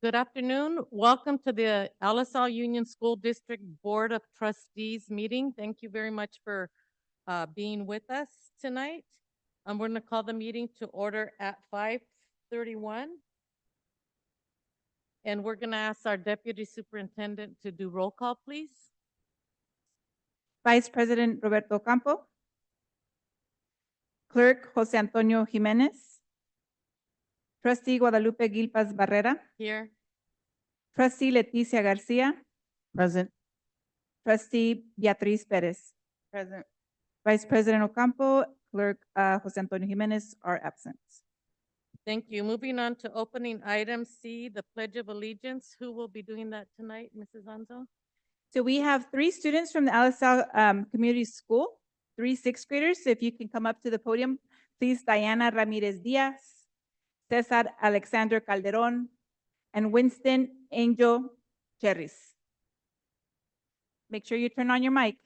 Good afternoon. Welcome to the LSL Union School District Board of Trustees meeting. Thank you very much for being with us tonight. We're going to call the meeting to order at 5:31. And we're going to ask our Deputy Superintendent to do roll call, please. Vice President Roberto Campo. Clerk Jose Antonio Jimenez. Trustee Guadalupe Gilpas Barrera. Here. Trustee Leticia Garcia. Present. Trustee Beatriz Perez. Present. Vice President Ocampo, Clerk Jose Antonio Jimenez are absent. Thank you. Moving on to opening item C, the Pledge of Allegiance. Who will be doing that tonight, Mrs. Anzo? So we have 3 students from the LSL Community School, 3 sixth graders. So if you can come up to the podium, please, Diana Ramirez Diaz, Cesar Alexander Calderon, and Winston Angel Cherris. Make sure you turn on your mic.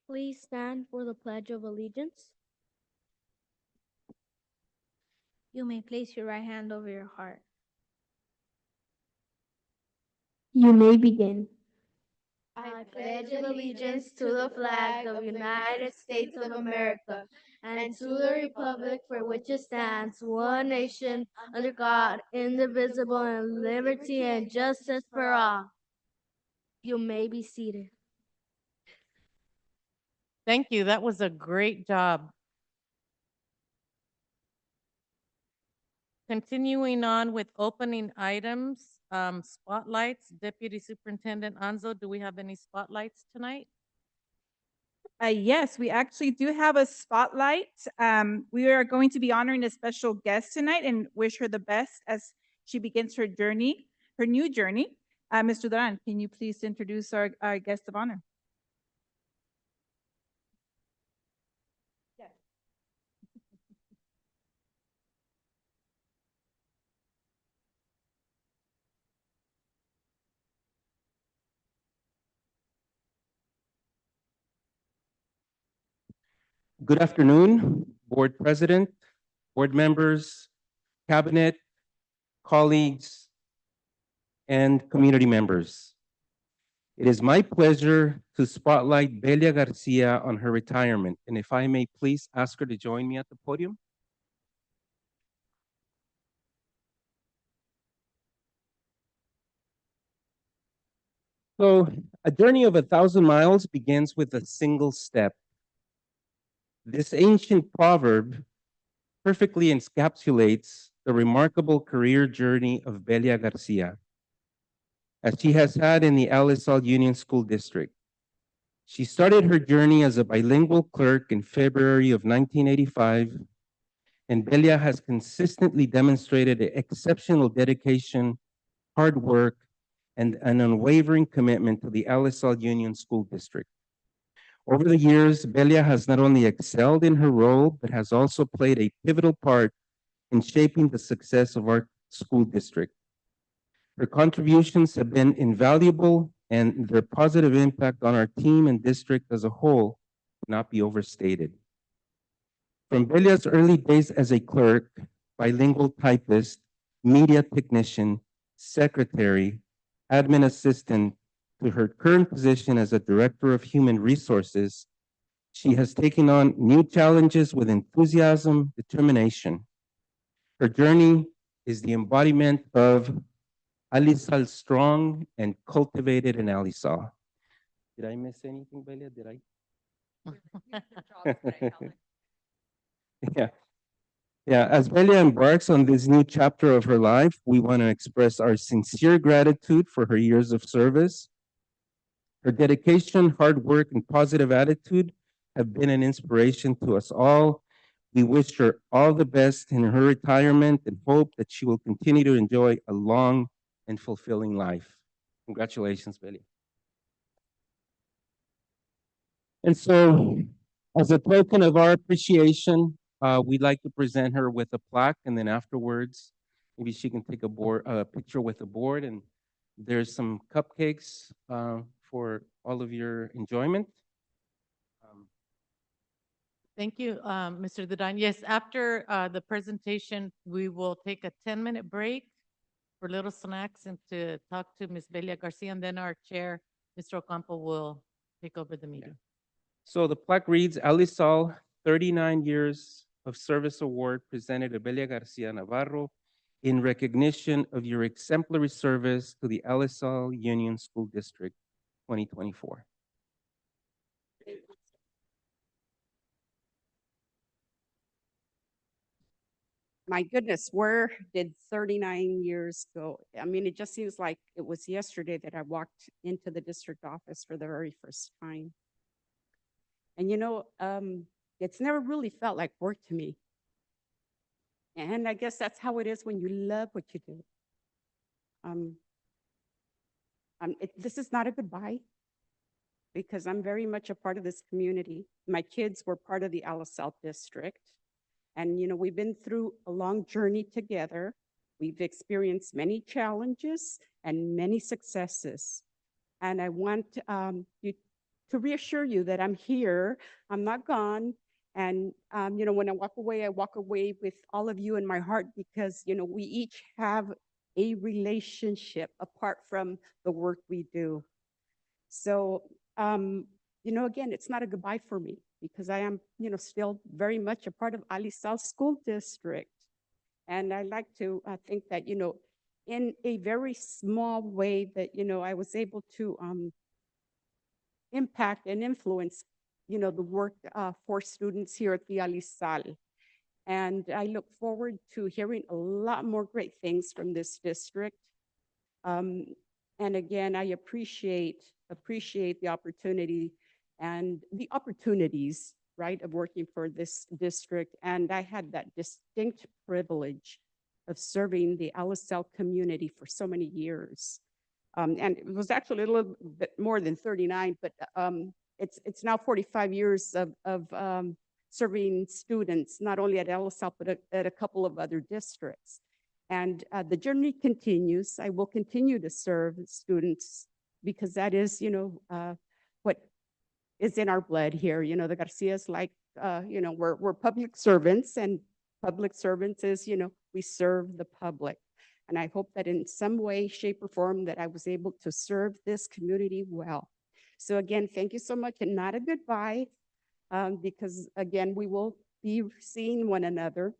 Please stand for the Pledge of Allegiance. You may place your right hand over your heart. You may begin. I pledge allegiance to the flag of the United States of America and to the republic for which it stands, one nation, under God, indivisible, and liberty and justice for all. You may be seated. Thank you. That was a great job. Continuing on with opening items, spotlights. Deputy Superintendent Anzo, do we have any spotlights tonight? Yes, we actually do have a spotlight. We are going to be honoring a special guest tonight and wish her the best as she begins her journey, her new journey. Mr. Duran, can you please introduce our guest of honor? Yes. Good afternoon, Board President, board members, cabinet, colleagues, and community members. It is my pleasure to spotlight Belia Garcia on her retirement, and if I may please ask her to join me at the podium. So, a journey of 1,000 miles begins with a single step. This ancient proverb perfectly encapsulates the remarkable career journey of Belia Garcia, as she has had in the LSL Union School District. She started her journey as a bilingual clerk in February of 1985, and Belia has consistently demonstrated exceptional dedication, hard work, and an unwavering commitment to the LSL Union School District. Over the years, Belia has not only excelled in her role, but has also played a pivotal part in shaping the success of our school district. Her contributions have been invaluable, and their positive impact on our team and district as a whole cannot be overstated. From Belia's early days as a clerk, bilingual typist, media technician, secretary, admin assistant, to her current position as a director of human resources, she has taken on new challenges with enthusiasm, determination. Her journey is the embodiment of Alisal strong and cultivated in Alisal. Did I miss anything, Belia? Did I? Yeah. Yeah, as Belia embarks on this new chapter of her life, we want to express our sincere gratitude for her years of service. Her dedication, hard work, and positive attitude have been an inspiration to us all. We wish her all the best in her retirement and hope that she will continue to enjoy a long and fulfilling life. Congratulations, Belia. And so, as a token of our appreciation, we'd like to present her with a plaque, and then afterwards, maybe she can take a picture with the board, and there's some cupcakes for all of your enjoyment. Thank you, Mr. Duran. Yes, after the presentation, we will take a 10-minute break for little snacks and to talk to Ms. Belia Garcia, and then our chair, Mr. Ocampo, will take over the meeting. So the plaque reads, Alisal 39 Years of Service Award presented to Belia Garcia Navarro in recognition of your exemplary service to the Alisal Union School District 2024. My goodness, where did 39 years go? I mean, it just seems like it was yesterday that I walked into the district office for the very first time. And it's never really felt like work to me. And I guess that's how it is when you love what you do. This is not a goodbye because I'm very much a part of this community. My kids were part of the Alice South District. And, we've been through a long journey together. We've experienced many challenges and many successes. And I want to reassure you that I'm here, I'm not gone. And, when I walk away with all of you in my heart because, we each have a relationship apart from the work we do. So, again, it's not a goodbye for me because I am, still very much a part of Alisal School District. And I like to think that, in a very small way that, I was able to impact and influence, the work for students here at the Alisal. And I look forward to hearing a lot more great things from this district. And again, I appreciate the opportunity and the opportunities, right, of working for this district. And I had that distinct privilege of serving the Alisal community for so many years. And it was actually a little bit more than 39, but it's now 45 years of serving students, not only at Alisal, but at a couple of other districts. And the journey continues. I will continue to serve students because that is, what is in our blood here. The Garcias, like, we're public servants, and public servants is, we serve the public. And I hope that in some way, shape, or form that I was able to serve this community well. So again, thank you so much, and not a goodbye, because again, we will be seeing one another.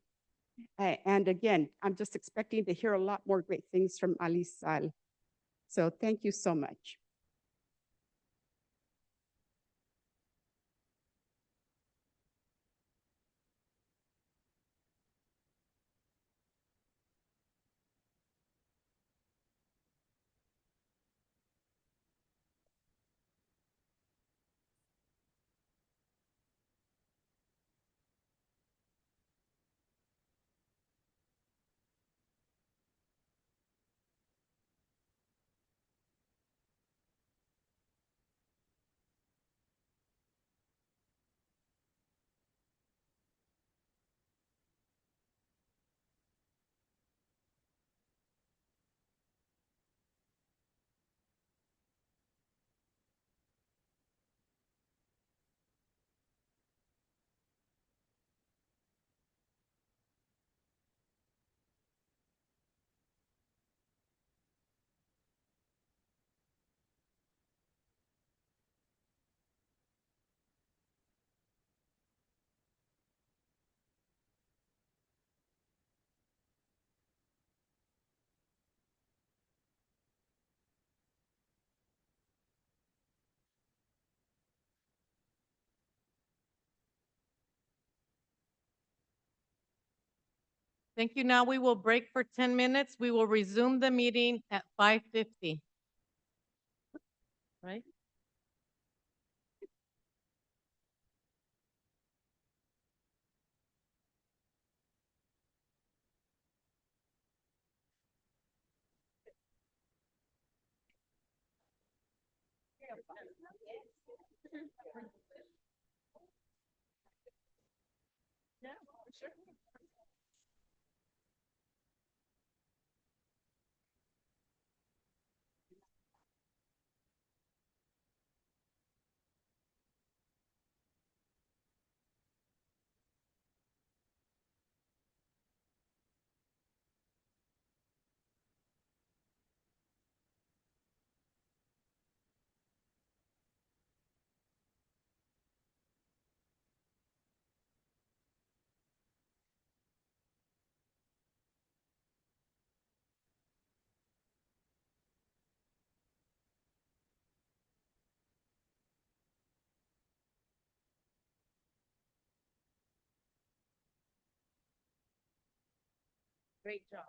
And again, I'm just expecting to hear a lot more great things from Alisal. So thank you so much. Thank you. Now we will break for 10 minutes. We will resume the meeting at 5:50. Right? Great job.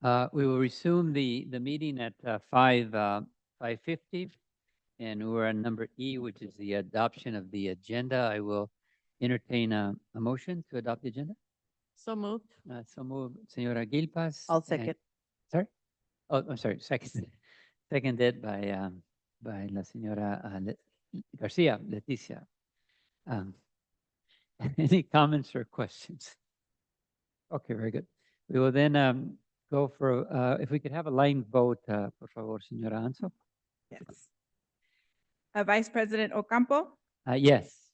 We will resume the meeting at 5:50, and we're on number E, which is the adoption of the agenda. I will entertain a motion to adopt the agenda. So moved. So move, Señora Gilpas. I'll and- second. Sorry? Oh, I'm sorry, seconded by la señora Garcia, Leticia. Um, Any comments or questions? Okay, very good. We will then go for, if we could have a line vote, por favor, señora Anso. Yes. Vice President Ocampo, Yes.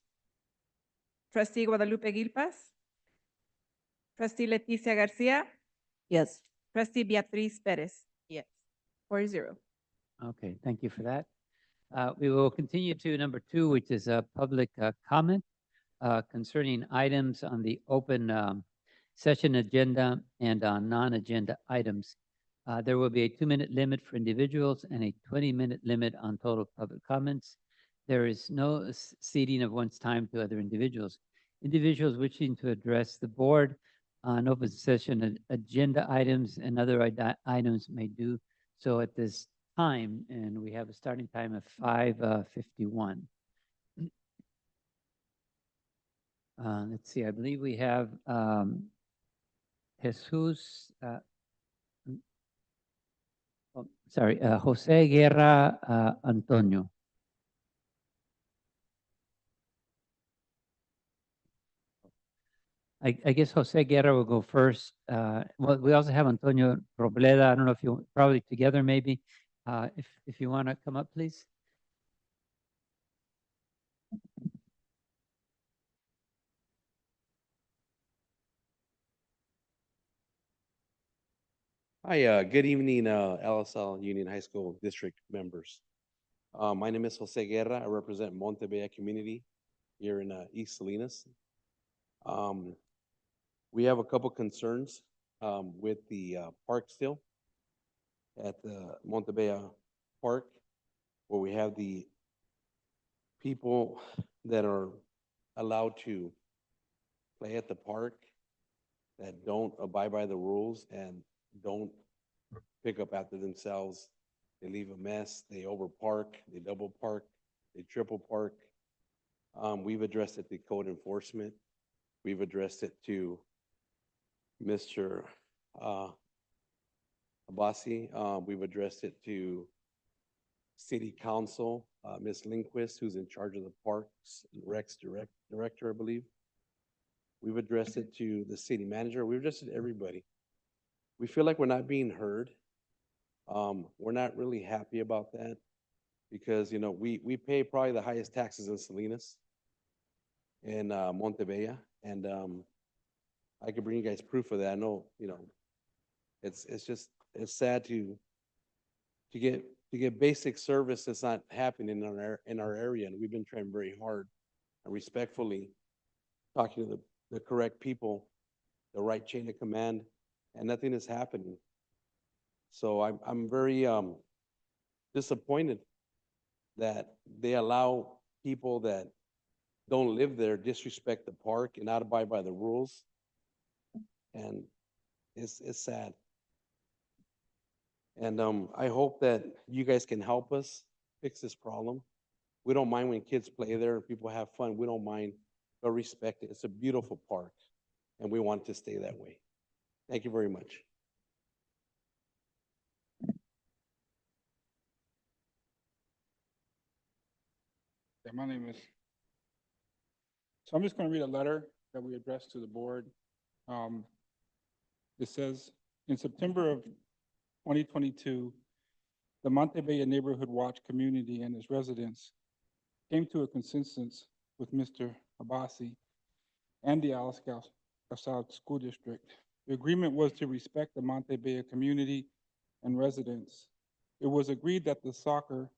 Trustee Guadalupe Gilpas, Trustee Leticia Garcia, Yes. Trustee Beatriz Perez. Yes. 4-0. Okay, thank you for that. We will continue to number 2, which is a public comment concerning items on the open session agenda and on non-agenda items. There will be a 2-minute limit for individuals and a 20-minute limit on total public comments. There is no ceding of one's time to other individuals. Individuals wishing to address the board on open session agenda items and other items may do so at this time, and we have a starting time of 5:51. Let's see, I believe we have Jesus, Jose Guerra Antonio. I guess Jose Guerra will go first. Well, we also have Antonio Robleda. I don't know if you, probably together maybe. If you want to come up, please. Hi, good evening, LSL Union High School District members. My name is Jose Guerra. I represent Montebella community here in East Salinas. We have a couple concerns with the park still at the Montebella Park, where we have the people that are allowed to play at the park that don't abide by the rules and don't pick up after themselves. They leave a mess, they overpark, they double park, they triple park. We've addressed it to code enforcement. We've addressed it to Mr. Abbasi. We've addressed it to City Council, Ms. Lindquist, who's in charge of the Parks and Recs Director, I believe. We've addressed it to the city manager. We've addressed it to everybody. We feel like we're not being heard. We're not really happy about that because, you know, we pay probably the highest taxes in Salinas, in Montebella, and I could bring you guys proof of that. I know, you know, it's sad to get basic service that's not happening in our area, and we've been trying very hard and respectfully talking to the correct people, the right chain of command, and nothing is happening. So I'm very disappointed that they allow people that don't live there disrespect the park and not abide by the rules, and it's sad. And I hope that you guys can help us fix this problem. We don't mind when kids play there, people have fun. We don't mind, but respect it. It's a beautiful park, and we want it to stay that way. Thank you very much. Yeah, my name is, so I'm just going to read a letter that we addressed to the board. It says, in September of 2022, the Montebella Neighborhood Watch community and its residents came to a consensus with Mr. Abbasi and the Alaska South School District. The agreement was to respect the Montebella community and residents. It was agreed that the soccer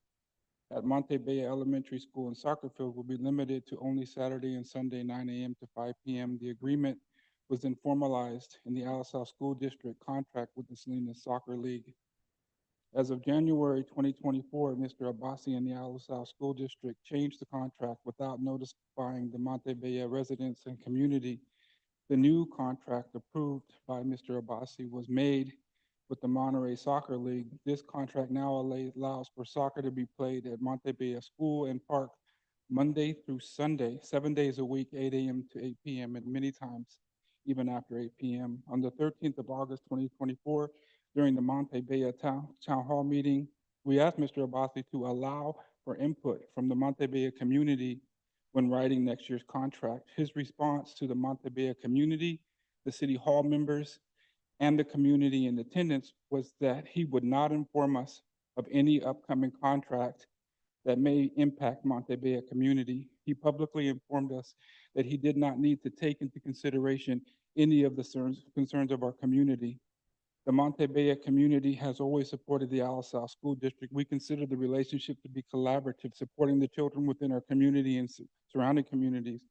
at Montebella Elementary School and soccer field will be limited to only Saturday and Sunday, 9 a.m. to 5 p.m. The agreement was then formalized in the Alaska School District contract with the Salinas Soccer League. As of January 2024, Mr. Abbasi and the Alaska School District changed the contract without notifying the Montebella residents and community. The new contract approved by Mr. Abbasi was made with the Monterey Soccer League. This contract now allows for soccer to be played at Montebella School and Park Monday through Sunday, 7 days a week, 8 a.m. to 8 p.m., and many times even after 8 p.m. On the 13th of August, 2024, during the Montebella Town Hall meeting, we asked Mr. Abasi to allow for input from the Montebella community when writing next year's contract. His response to the Montebella community, the city hall members, and the community in attendance was that he would not inform us of any upcoming contract that may impact Montebella community. He publicly informed us that he did not need to take into consideration any of the concerns of our community. The Montebella community has always supported the Alisal School District. We consider the relationship to be collaborative, supporting the children within our community and surrounding communities.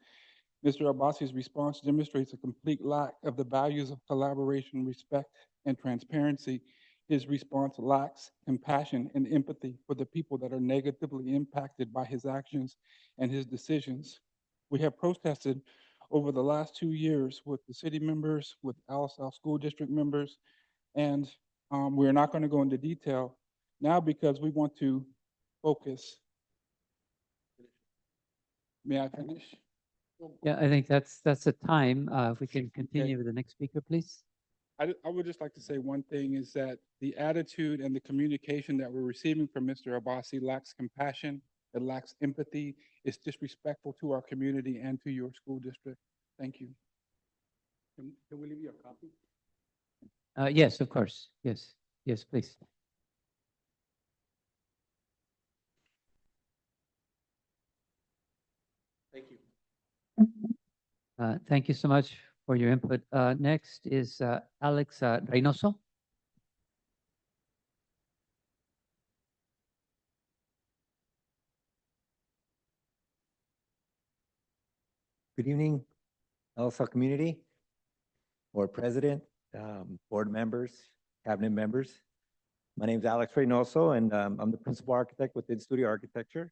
Mr. Abbasi's response demonstrates a complete lack of the values of collaboration, respect, and transparency. His response lacks compassion and empathy for the people that are negatively impacted by his actions and his decisions. We have protested over the last 2 years with the city members, with Alisal School District members, and we're not going to go into detail now because we want to focus. May I finish? Yeah, I think that's the time. If we can continue with the next speaker, please. I would just like to say one thing is that the attitude and the communication that we're receiving from Mr. Abbasi lacks compassion, it lacks empathy, it's disrespectful to our community and to your school district. Thank you. Can we leave you a copy? Yes, of course. Yes, yes, please. Thank you. Thank you so much for your input. Next is Alex Reynoso. Good evening, Alisal community, board president, board members, cabinet members. My name is Alex Reynoso, and I'm the principal architect within Studio Architecture.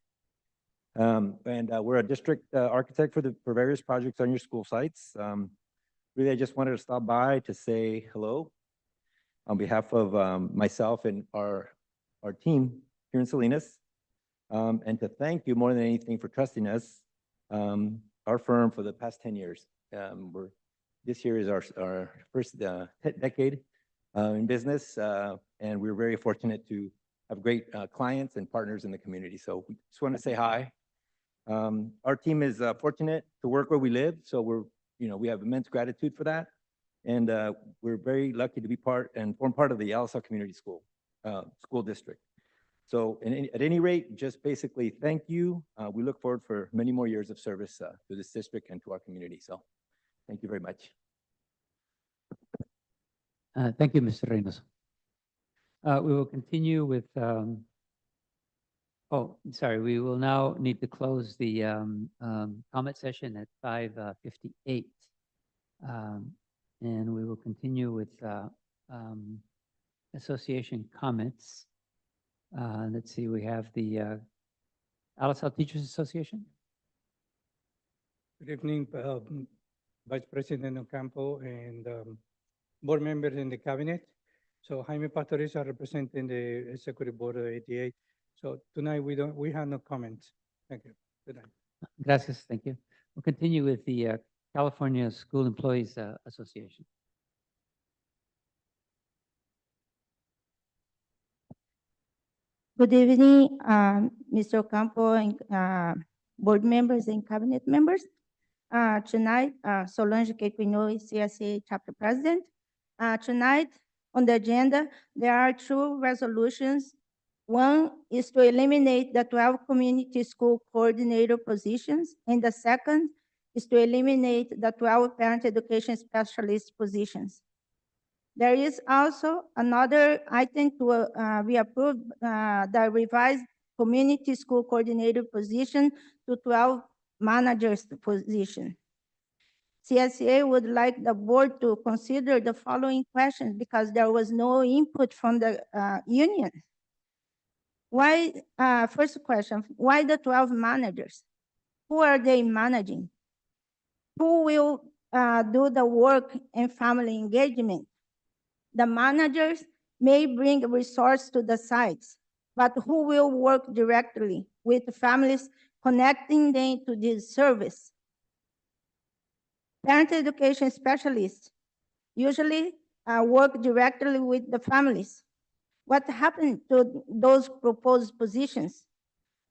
We're a district architect for various projects on your school sites. Really, I just wanted to stop by to say hello on behalf of myself and our team here in Salinas, and to thank you more than anything for trusting us, our firm, for the past 10 years. This year is our first decade in business, and we're very fortunate to have great clients and partners in the community. So we just want to say hi. Our team is fortunate to work where we live, so we have immense gratitude for that, and we're very lucky to be form part of the Alisal Community School District. So at any rate, just basically thank you. We look forward for many more years of service to this district and to our community. So thank you very much. Thank you, Mr. Reynoso. We will continue with, sorry, we will now need to close the comment session at 5:58. And we will continue with association comments. Let's see, we have the Alisal Teachers Association. Good evening, Vice President Ocampo and board members in the cabinet. So Jaime Pastoriza representing the Executive Board of ATA. So tonight we have no comments. Thank you. Good night. Gracias, thank you. We'll continue with the California School Employees Association. Good evening, Mr. Ocampo and board members and cabinet members. Tonight, Solange Kequinoy, CSA chapter president. Tonight on the agenda, there are two resolutions. One is to eliminate the 12 community school coordinator positions, and the second is to eliminate the 12 parent education specialist positions. There is also another item to be approved, the revised community school coordinator position to 12 managers position. CSA would like the board to consider the following questions because there was no input from the union. Why, first question, why the 12 managers? Who are they managing? Who will do the work and family engagement? The managers may bring resource to the sites, but who will work directly with families, connecting them to this service? Parent education specialists usually work directly with the families. What happened to those proposed positions?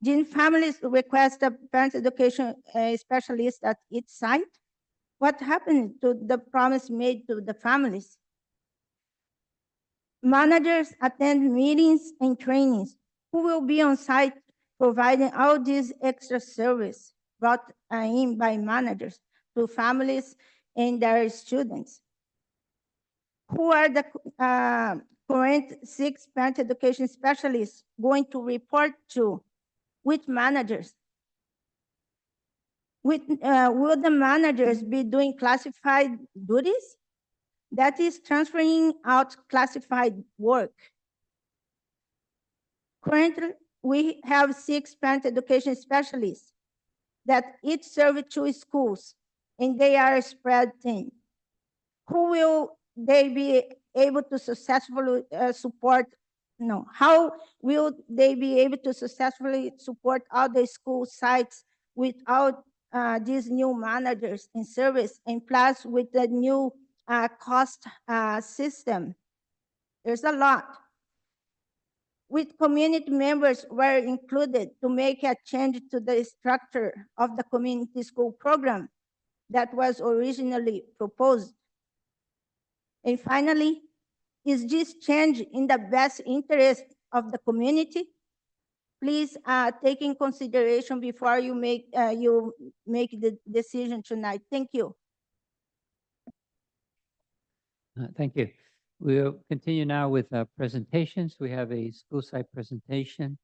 Did families request a parent education specialist at each site? What happened to the promise made to the families? Managers attend meetings and trainings. Who will be on site providing all these extra service brought in by managers to families and their students? Who are the current 6 parent education specialists going to report to? Which managers? Will the managers be doing classified duties? That is transferring out classified work. Currently, we have 6 parent education specialists that each serve 2 schools, and they are spread thin. Who will they be able to successfully support? No, how will they be able to successfully support all the school sites without these new managers in service, and plus with the new cost system? There's a lot. With community members were included to make a change to the structure of the community school program that was originally proposed. And finally, is this change in the best interest of the community? Please take in consideration before you make the decision tonight. Thank you. Thank you. We'll continue now with presentations. We have a school site presentation.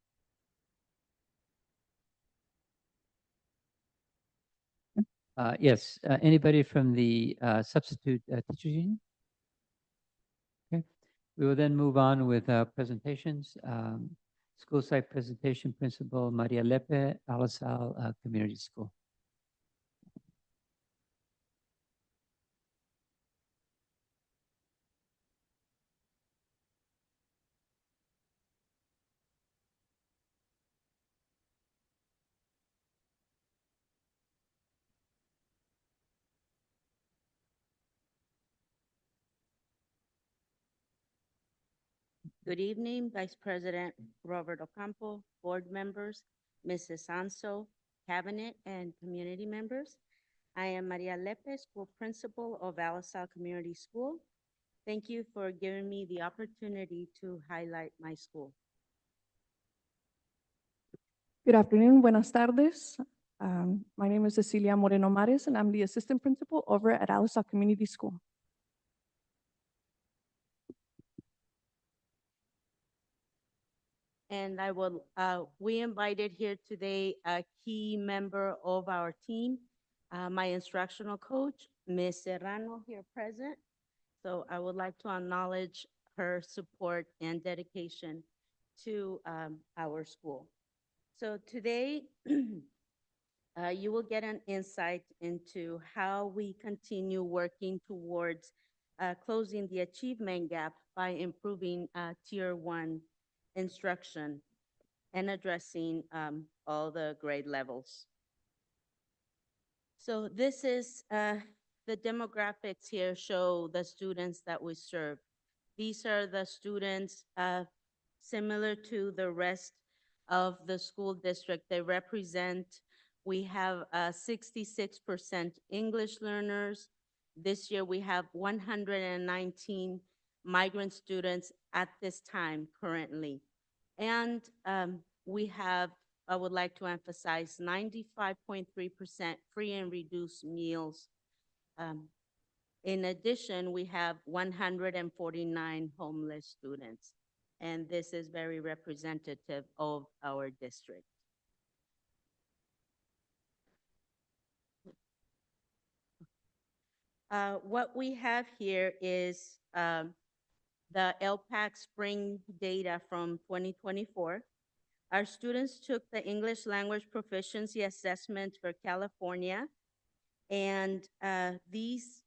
Yes, anybody from the substitute teachers union? Okay. We will then move on with presentations. School site presentation, Principal Maria Lepe, Alisal Community School. Good evening, Vice President Robert Ocampo, board members, Mrs. Sanso, cabinet, and community members. I am Maria Lepe, school principal of Alisal Community School. Thank you for giving me the opportunity to highlight my school. Good afternoon, buenas tardes. My name is Cecilia Moreno Mares, and I'm the assistant principal over at Alisal Community School. And we invited here today a key member of our team, my instructional coach, Ms. Serrano, here present. So I would like to acknowledge her support and dedication to our school. So today, you will get an insight into how we continue working towards closing the achievement gap by improving Tier 1 instruction and addressing all the grade levels. So this is the demographics here show the students that we serve. These are the students similar to the rest of the school district. They represent, we have 66% English learners. This year we have 119 migrant students at this time currently. And we have, I would like to emphasize, 95.3% free and reduced meals. In addition, we have 149 homeless students, and this is very representative of our district. What we have here is the LPAC spring data from 2024. Our students took the English language proficiency assessment for California, and these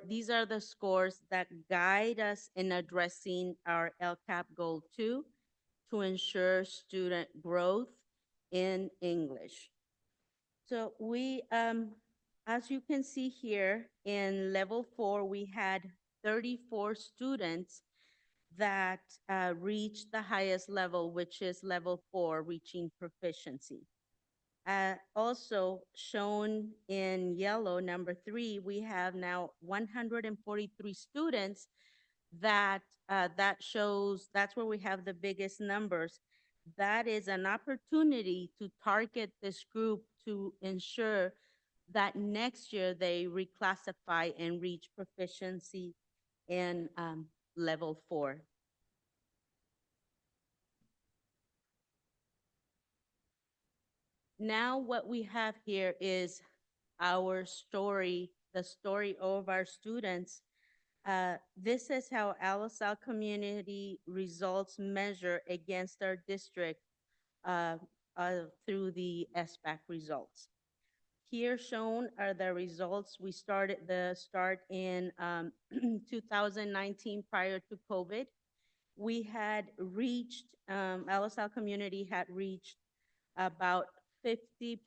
these are the scores that guide us in addressing our LCAP Goal 2 to ensure student growth in English. So as you can see here, in level 4, we had 34 students that reached the highest level, which is level 4, reaching proficiency. Also shown in yellow, number 3, we have now 143 students that shows that's where we have the biggest numbers. That is an opportunity to target this group to ensure that next year they reclassify and reach proficiency in level 4. Now what we have here is our story, the story of our students. This is how LSL community results measure against our district through the SBAC results. Here shown are the results. We started the start in 2019 prior to COVID. We had reached, LSL community had reached about 50%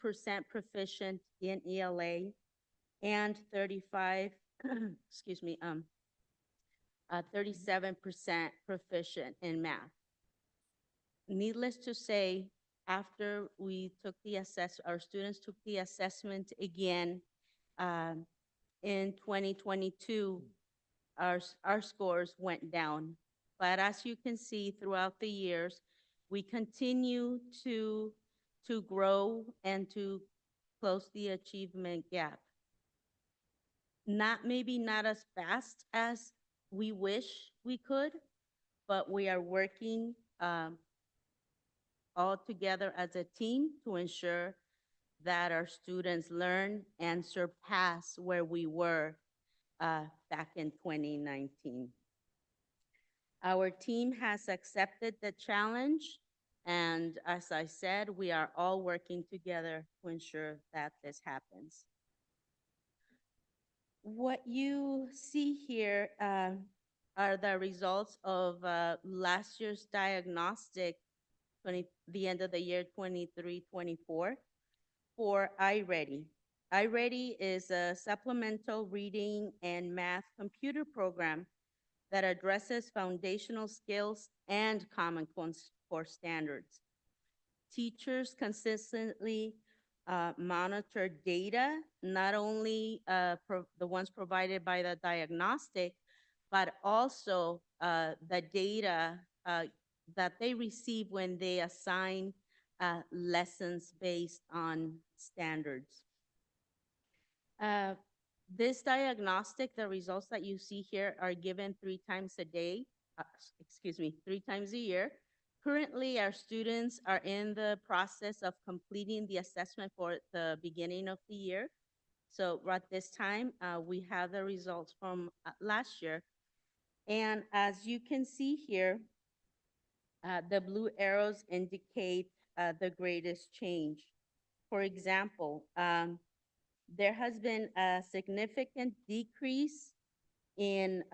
proficient in ELA and 35, excuse me, 37% proficient in math. Needless to say, after we took the our students took the assessment again in 2022, our scores went down. But as you can see throughout the years, we continue to grow and to close the achievement gap. Maybe not as fast as we wish we could, but we are working all together as a team to ensure that our students learn and surpass where we were back in 2019. Our team has accepted the challenge, and as I said, we are all working together to ensure that this happens. What you see here are the results of last year's diagnostic, the end of the year 23-24, for iReady. iReady is a supplemental reading and math computer program that addresses foundational skills and Common Core standards. Teachers consistently monitor data, not only the ones provided by the diagnostic, but also the data that they receive when they assign lessons based on standards. This diagnostic, the results that you see here are given 3 times a day, 3 times a year. Currently, our students are in the process of completing the assessment for the beginning of the year. So at this time, we have the results from last year. And as you can see here, the blue arrows indicate the greatest change. For example, there has been a significant decrease in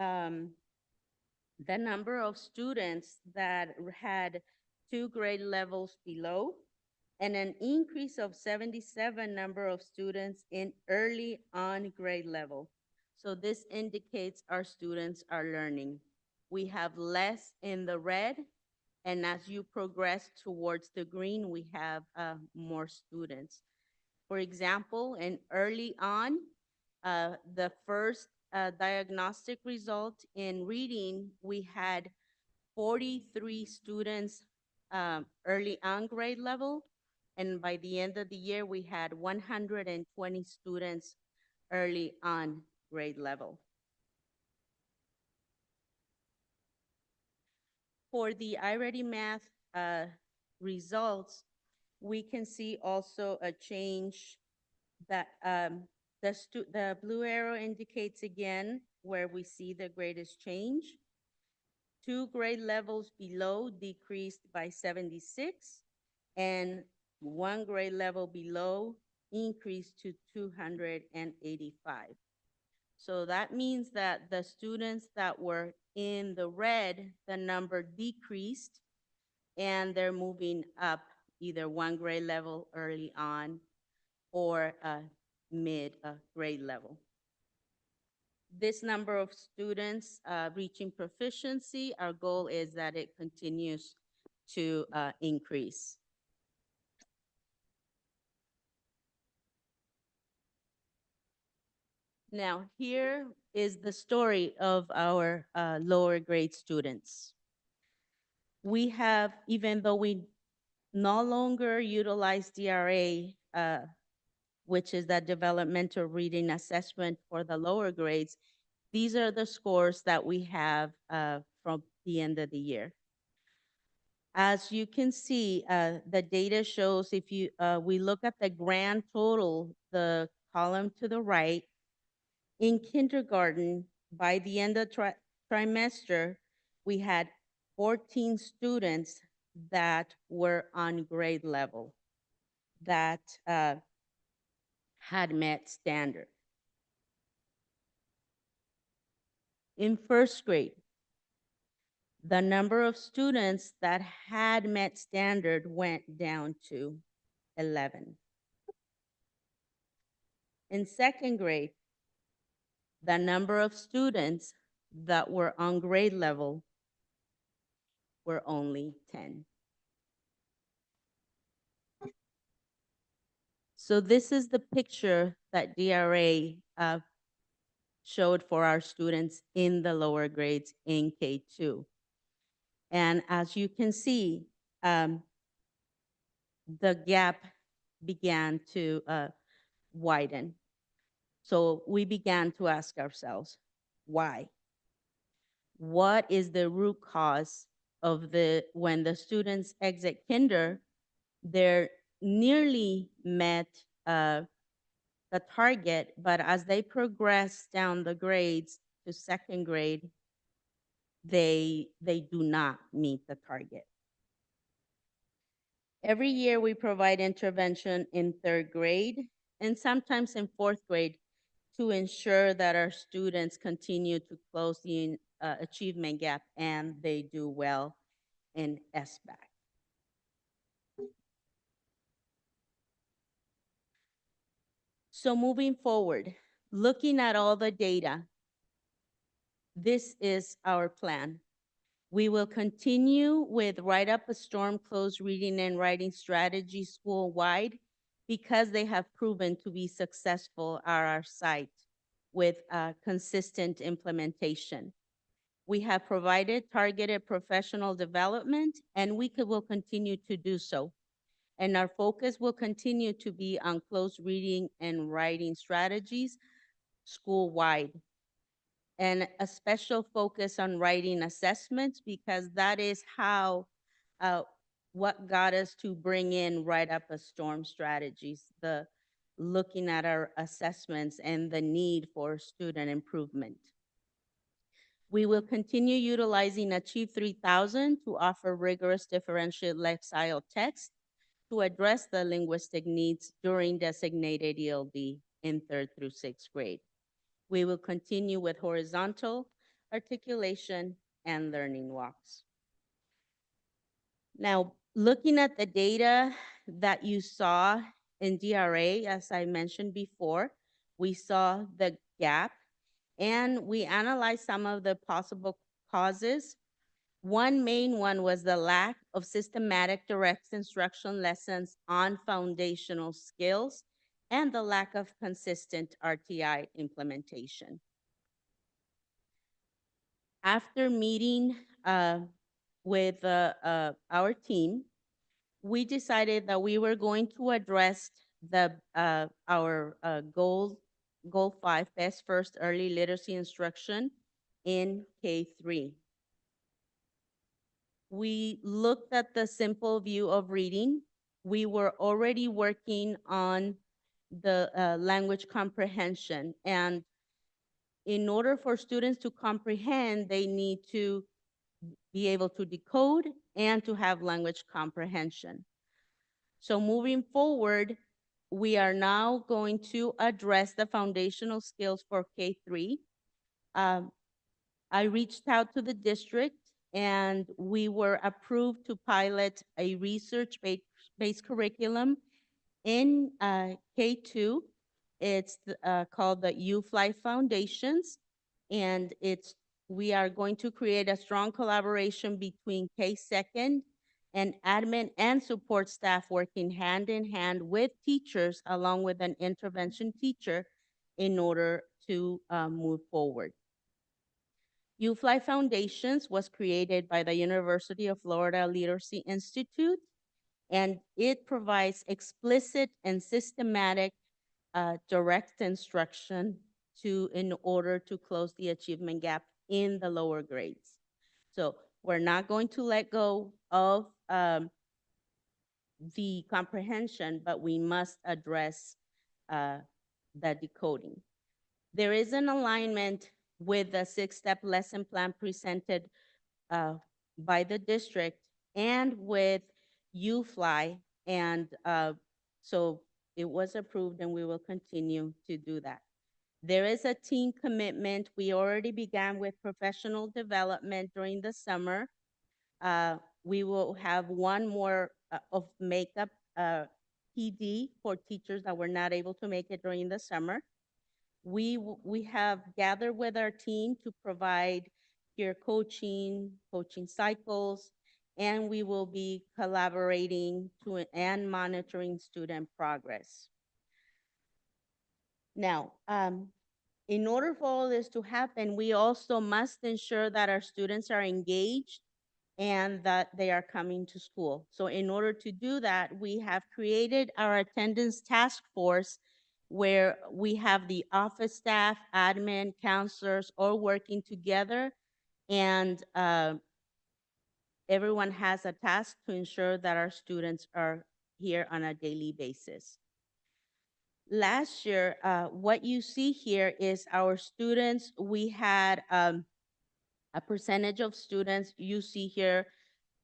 the number of students that had 2 grade levels below, and an increase of 77 number of students in early on grade level. So this indicates our students are learning. We have less in the red, and as you progress towards the green, we have more students. For example, in early on, the first diagnostic result in reading, we had 43 students early on grade level, and by the end of the year, we had 120 students early on grade level. For the iReady Math results, we can see also a change that the blue arrow indicates again where we see the greatest change. 2 grade levels below decreased by 76, and 1 grade level below increased to 285. So that means that the students that were in the red, the number decreased, and they're moving up either one grade level early on or mid grade level. This number of students reaching proficiency, our goal is that it continues to increase. Now, here is the story of our lower grade students. We have, even though we no longer utilize DRA, which is that developmental reading assessment for the lower grades, these are the scores that we have from the end of the year. As you can see, the data shows if we look at the grand total, the column to the right, in kindergarten, by the end of trimester, we had 14 students that were on grade level that had met standard. In first grade, the number of students that had met standard went down to 11. In second grade, the number of students that were on grade level were only 10. So this is the picture that DRA showed for our students in the lower grades in K2. And as you can see, the gap began to widen. So we began to ask ourselves, why? What is the root cause of when the students exit kinder, they're nearly met the target, but as they progress down the grades to second grade, they do not meet the target. Every year we provide intervention in third grade and sometimes in fourth grade to ensure that our students continue to close the achievement gap and they do well in SBAC. So moving forward, looking at all the data, this is our plan. We will continue with Write Up a Storm closed reading and writing strategy school-wide because they have proven to be successful at our site with consistent implementation. We have provided targeted professional development, and we will continue to do so. And our focus will continue to be on closed reading and writing strategies school-wide, and a special focus on writing assessments because that is how, what got us to bring in Write Up a Storm strategies, the looking at our assessments and the need for student improvement. We will continue utilizing Achieve 3000 to offer rigorous differentiated lexile text to address the linguistic needs during designated ELD in 3rd through 6th grade. We will continue with horizontal articulation and learning walks. Now, looking at the data that you saw in DRA, as I mentioned before, we saw the gap and we analyzed some of the possible causes. One main one was the lack of systematic direct instruction lessons on foundational skills and the lack of consistent RTI implementation. After meeting with our team, we decided that we were going to address our goal 5, Best First Early Literacy Instruction in K3. We looked at the simple view of reading. We were already working on the language comprehension, and in order for students to comprehend, they need to be able to decode and to have language comprehension. So moving forward, we are now going to address the foundational skills for K-3. I reached out to the district and we were approved to pilot a research-based curriculum in K2. It's called the U-Fly Foundations, and we are going to create a strong collaboration between K-2 and admin and support staff working hand in hand with teachers along with an intervention teacher in order to move forward. U-Fly Foundations was created by the University of Florida Literacy Institute, and it provides explicit and systematic direct instruction in order to close the achievement gap in the lower grades. So we're not going to let go of the comprehension, but we must address the decoding. There is an alignment with the 6-step lesson plan presented by the district and with U-Fly, and so it was approved and we will continue to do that. There is a team commitment. We already began with professional development during the summer. We will have one more of makeup PD for teachers that were not able to make it during the summer. We have gathered with our team to provide peer coaching cycles, and we will be collaborating and monitoring student progress. Now, in order for all this to happen, we also must ensure that our students are engaged and that they are coming to school. So in order to do that, we have created our attendance task force where we have the office staff, admin, counselors, all working together, and everyone has a task to ensure that our students are here on a daily basis. Last year, what you see here is our students. We had a percentage of students you see here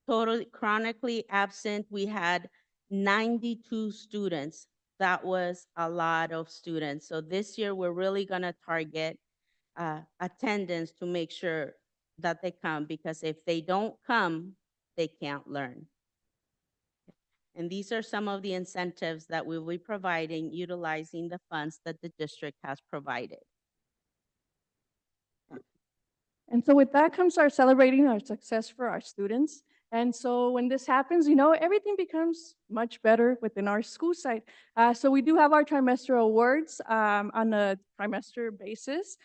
totally chronically absent. We had 92 students. That was a lot of students. So this year, we're really gonna target attendance to make sure that they come, because if they don't come, they can't learn. And these are some of the incentives that we will be providing utilizing the funds that the district has provided. And so with that comes our celebrating our success for our students. And so when this happens, everything becomes much better within our school site. So we do have our trimester awards on a trimester basis.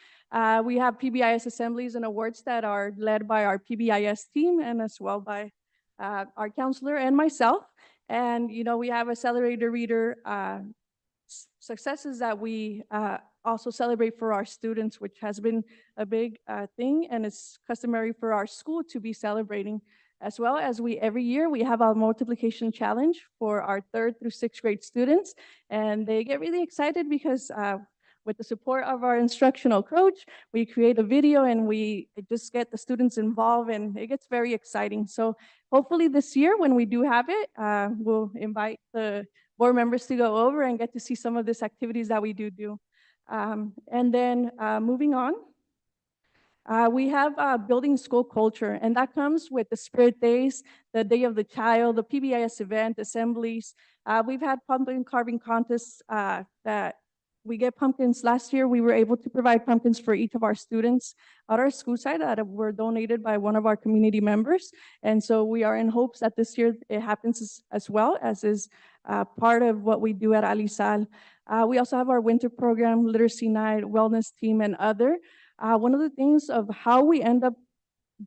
We have PBIS assemblies and awards that are led by our PBIS team and as well by our counselor and myself. And, we have a celebrator reader successes that we also celebrate for our students, which has been a big thing, and it's customary for our school to be celebrating, as well as every year we have our multiplication challenge for our 3rd through 6th grade students, and they get really excited because with the support of our instructional coach, we create a video and we just get the students involved, and it gets very exciting. So hopefully this year when we do have it, we'll invite the board members to go over and get to see some of these activities that we do. And then moving on, we have building school culture, and that comes with the Spirit Days, the Day of the Child, the PBIS event, assemblies. We've had pumpkin carving contests that we get pumpkins. Last year, we were able to provide pumpkins for each of our students at our school site that were donated by one of our community members. And so we are in hopes that this year it happens as well, as is part of what we do at Alisal. We also have our winter program, literacy night, wellness team, and other. One of the things of how we end up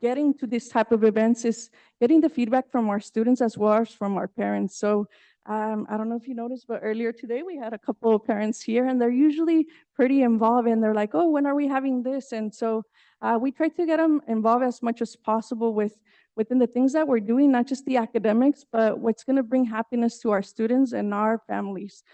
getting to this type of events is getting the feedback from our students as well as from our parents. So I don't know if you noticed, but earlier today we had a couple of parents here, and they're usually pretty involved, and they're like, oh, when are we having this? And so we try to get them involved as much as possible within the things that we're doing, not just the academics, but what's going to bring happiness to our students and our families.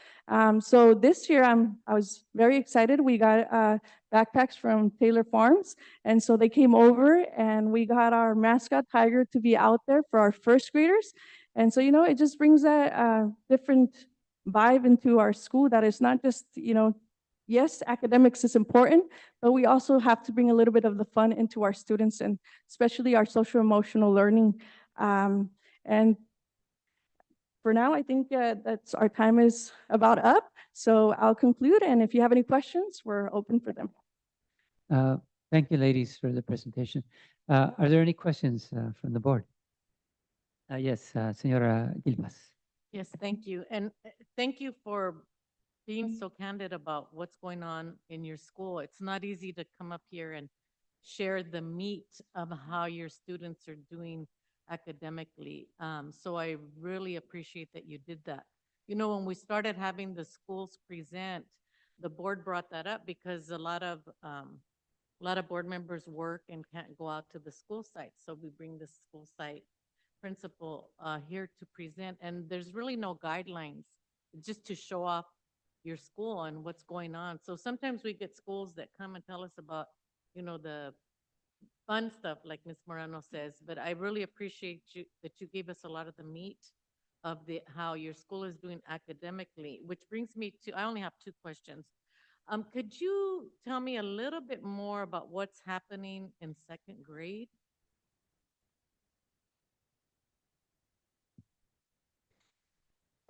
So this year, I was very excited. We got backpacks from Taylor Farms, and so they came over, and we got our mascot tiger to be out there for our 1st graders. And so, it just brings that different vibe into our school that is not just, yes, academics is important, but we also have to bring a little bit of the fun into our students and especially our social emotional learning. And for now, I think that's our time is about up. So I'll conclude. And if you have any questions, we're open for them. Thank you, ladies, for the presentation. Are there any questions from the board? Yes, Senora Gilbas. Yes, thank you. And thank you for being so candid about what's going on in your school. It's not easy to come up here and share the meat of how your students are doing academically. So I really appreciate that you did that. When we started having the schools present, the board brought that up because a lot of board members work and can't go out to the school site. So we bring the school site principal here to present, and there's really no guidelines, just to show off your school and what's going on. So sometimes we get schools that come and tell us about, the fun stuff, like Ms. Moreno says, but I really appreciate that you gave us a lot of the meat of how your school is doing academically, which brings me to, I only have two questions. Could you tell me a little bit more about what's happening in second grade?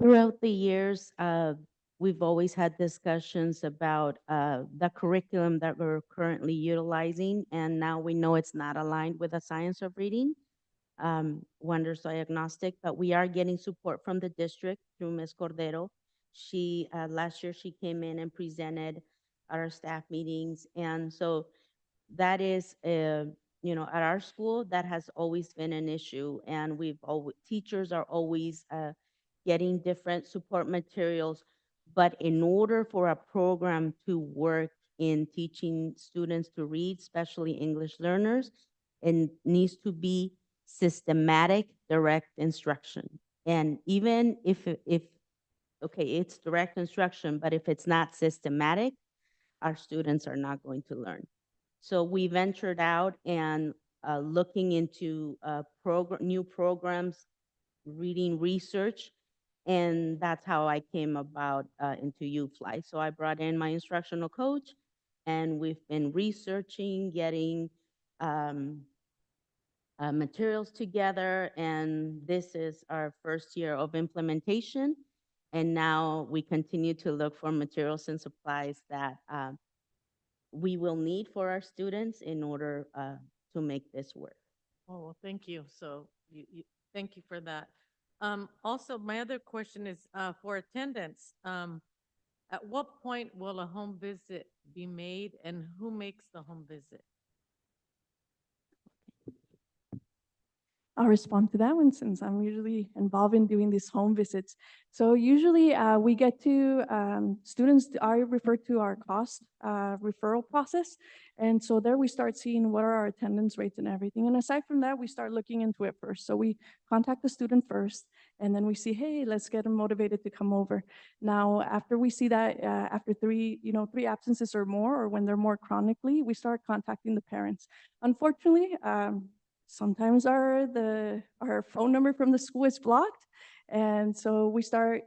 Throughout the years, we've always had discussions about the curriculum that we're currently utilizing, and now we know it's not aligned with the science of reading, Wonders Diagnostic, but we are getting support from the district through Ms. Cordero. Last year, she came in and presented at our staff meetings, and so that is, at our school, that has always been an issue, and teachers are always getting different support materials. But in order for a program to work in teaching students to read, especially English learners, it needs to be systematic, direct instruction. And even if okay, it's direct instruction, but if it's not systematic, our students are not going to learn. So we ventured out and looking into new programs, reading research, and that's how I came about into UFly. So I brought in my instructional coach, and we've been researching, getting materials together, and this is our first year of implementation. And now we continue to look for materials and supplies that we will need for our students in order to make this work. Oh, well, thank you. So thank you for that. Also, my other question is for attendance. At what point will a home visit be made, and who makes the home visit? I'll respond to that one since I'm usually involved in doing these home visits. So usually we get to, students are referred to our cost referral process. And so there we start seeing what are our attendance rates and everything. And aside from that, we start looking into it first. So we contact the student first, and then we see, hey, let's get them motivated to come over. Now, after we see that, after three absences or more, or when they're more chronically, we start contacting the parents. Unfortunately, sometimes our phone number from the school is blocked, and so we start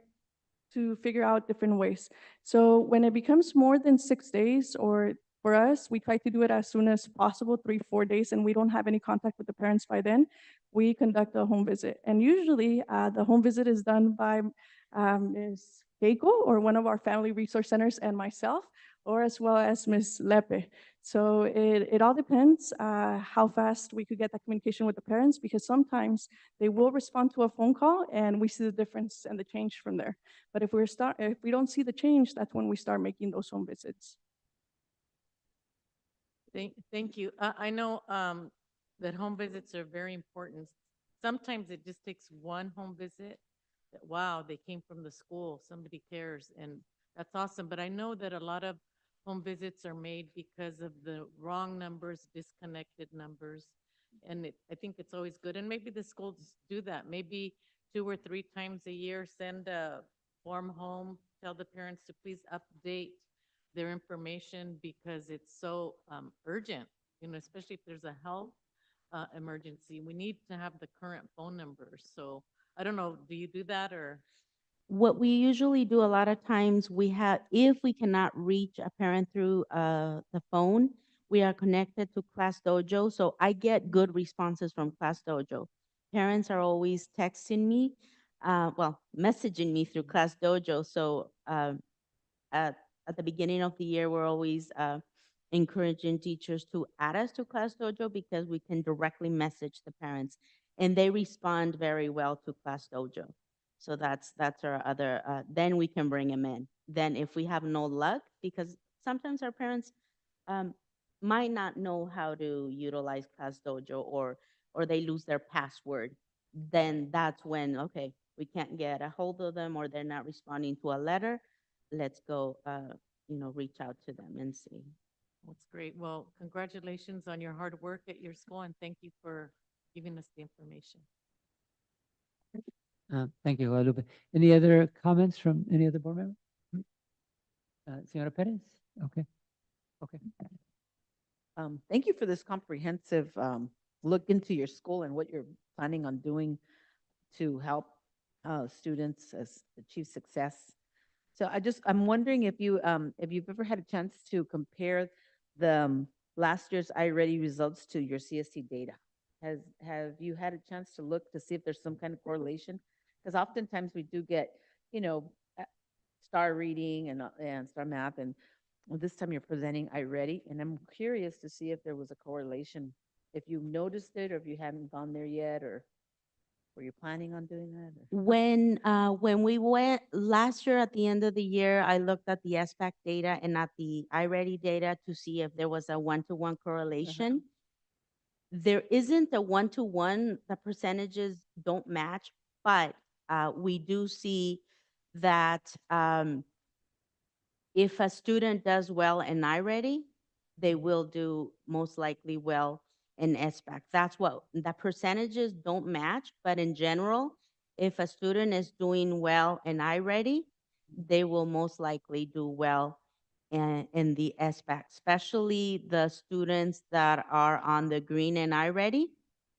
to figure out different ways. So when it becomes more than 6 days, or for us, we try to do it as soon as possible, 3-4 days, and we don't have any contact with the parents by then, we conduct a home visit. And usually the home visit is done by Ms. Keiko, or one of our family resource centers, and myself, or as well as Ms. Lepe. So it all depends how fast we could get that communication with the parents, because sometimes they will respond to a phone call and we see the difference and the change from there. But if we don't see the change, that's when we start making those home visits. Thank you. I know that home visits are very important. Sometimes it just takes one home visit. Wow, they came from the school, somebody cares, and that's awesome. But I know that a lot of home visits are made because of the wrong numbers, disconnected numbers. And I think it's always good. And maybe the schools do that. Maybe 2 or 3 times a year, send a form home, tell the parents to please update their information because it's so urgent, especially if there's a health emergency. We need to have the current phone numbers. So I don't know, do you do that or? What we usually do a lot of times, if we cannot reach a parent through the phone, we are connected to Class Dojo. So I get good responses from Class Dojo. Parents are always texting me, messaging me through Class Dojo. So at, at the beginning of the year, we're always encouraging teachers to add us to Class Dojo because we can directly message the parents, and they respond very well to Class Dojo. So that's our other. Then we can bring them in. Then if we have no luck, because sometimes our parents um, might not know how to utilize Class Dojo, or they lose their password, then that's when, okay, we can't get a hold of them or they're not responding to a letter. Let's go, reach out to them and see. That's great. Well, congratulations on your hard work at your school, and thank you for giving us the information. Thank you, Guadalupe. Any other comments from any other board member? Senora Perez? Okay. Okay. Thank you for this comprehensive look into your school and what you're planning on doing to help students achieve success. So I'm wondering if you've ever had a chance to compare the last year's iReady results to your CST data. Have you had a chance to look to see if there's some kind of correlation? Because oftentimes we do get, star reading and star math, and this time you're presenting iReady, and I'm curious to see if there was a correlation, if you noticed it, or if you haven't gone there yet, or were you planning on doing that? When we went last year at the end of the year, I looked at the SBAC data and at the iReady data to see if there was a one-to-one correlation. There isn't a one-to-one, the percentages don't match, but we do see that if a student does well in iReady, they will do most likely well in SBAC. That's what the percentages don't match, but in general, if a student is doing well in iReady, they will most likely do well in the SBAC, especially the students that are on the green and iReady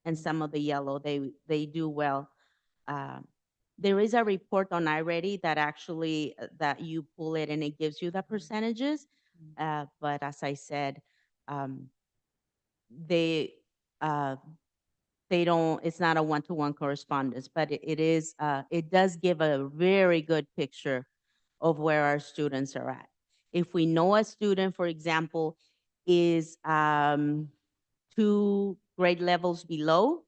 and some of the yellow, they do well. There is a report on iReady that actually that you pull it and it gives you the percentages. But as I said, they don't. It's not a one-to-one correspondence, but it is. It does give a very good picture of where our students are at. If we know a student, for example, is 2 grade levels below,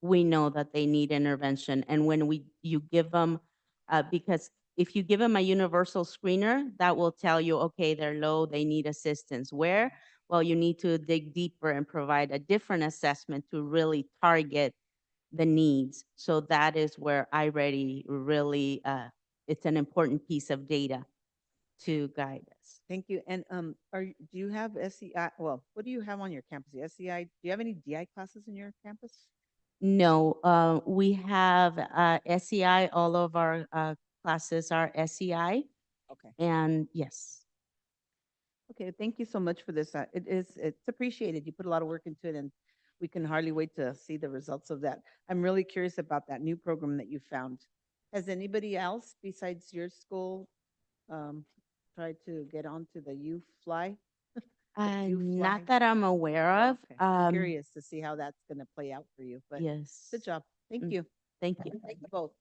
we know that they need intervention. And when you give them, because if you give them a universal screener, that will tell you, okay, they're low, they need assistance. Where? Well, you need to dig deeper and provide a different assessment to really target the needs. So that is where iReady really, it's an important piece of data to guide us. Thank you. And do you have SEI? Well, what do you have on your campus? The SEI? Do you have any DI classes in your campus? No, we have SEI. All of our classes are SEI. Okay. And yes. Okay. Thank you so much for this. It's appreciated. You put a lot of work into it, and we can hardly wait to see the results of that. I'm really curious about that new program that you found. Has anybody else besides your school tried to get onto the U Fly? Not that I'm aware of. Okay. I'm curious to see how that's going to play out for you. But Yes. good job. Thank Mm. you. Thank you. Thank you both.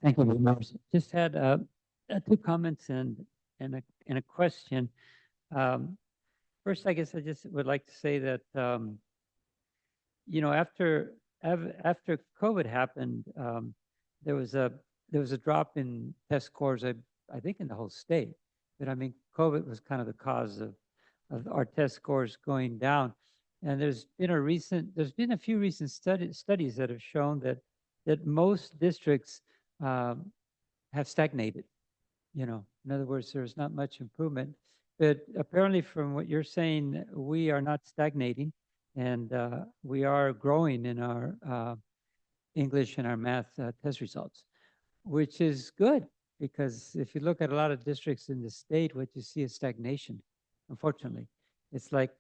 Thank you, members. Just had 2 comments and a question. First, I guess I just would like to say that after COVID happened, there was a drop in test scores. I think in the whole state. But I mean, COVID was kind of the cause of our test scores going down. And there's been a few recent studies that have shown that most districts have stagnated. In other words, there's not much improvement. But apparently, from what you're saying, we are not stagnating, and we are growing in our English and our math test results, which is good, because if you look at a lot of districts in the state, what you see is stagnation. Unfortunately, it's like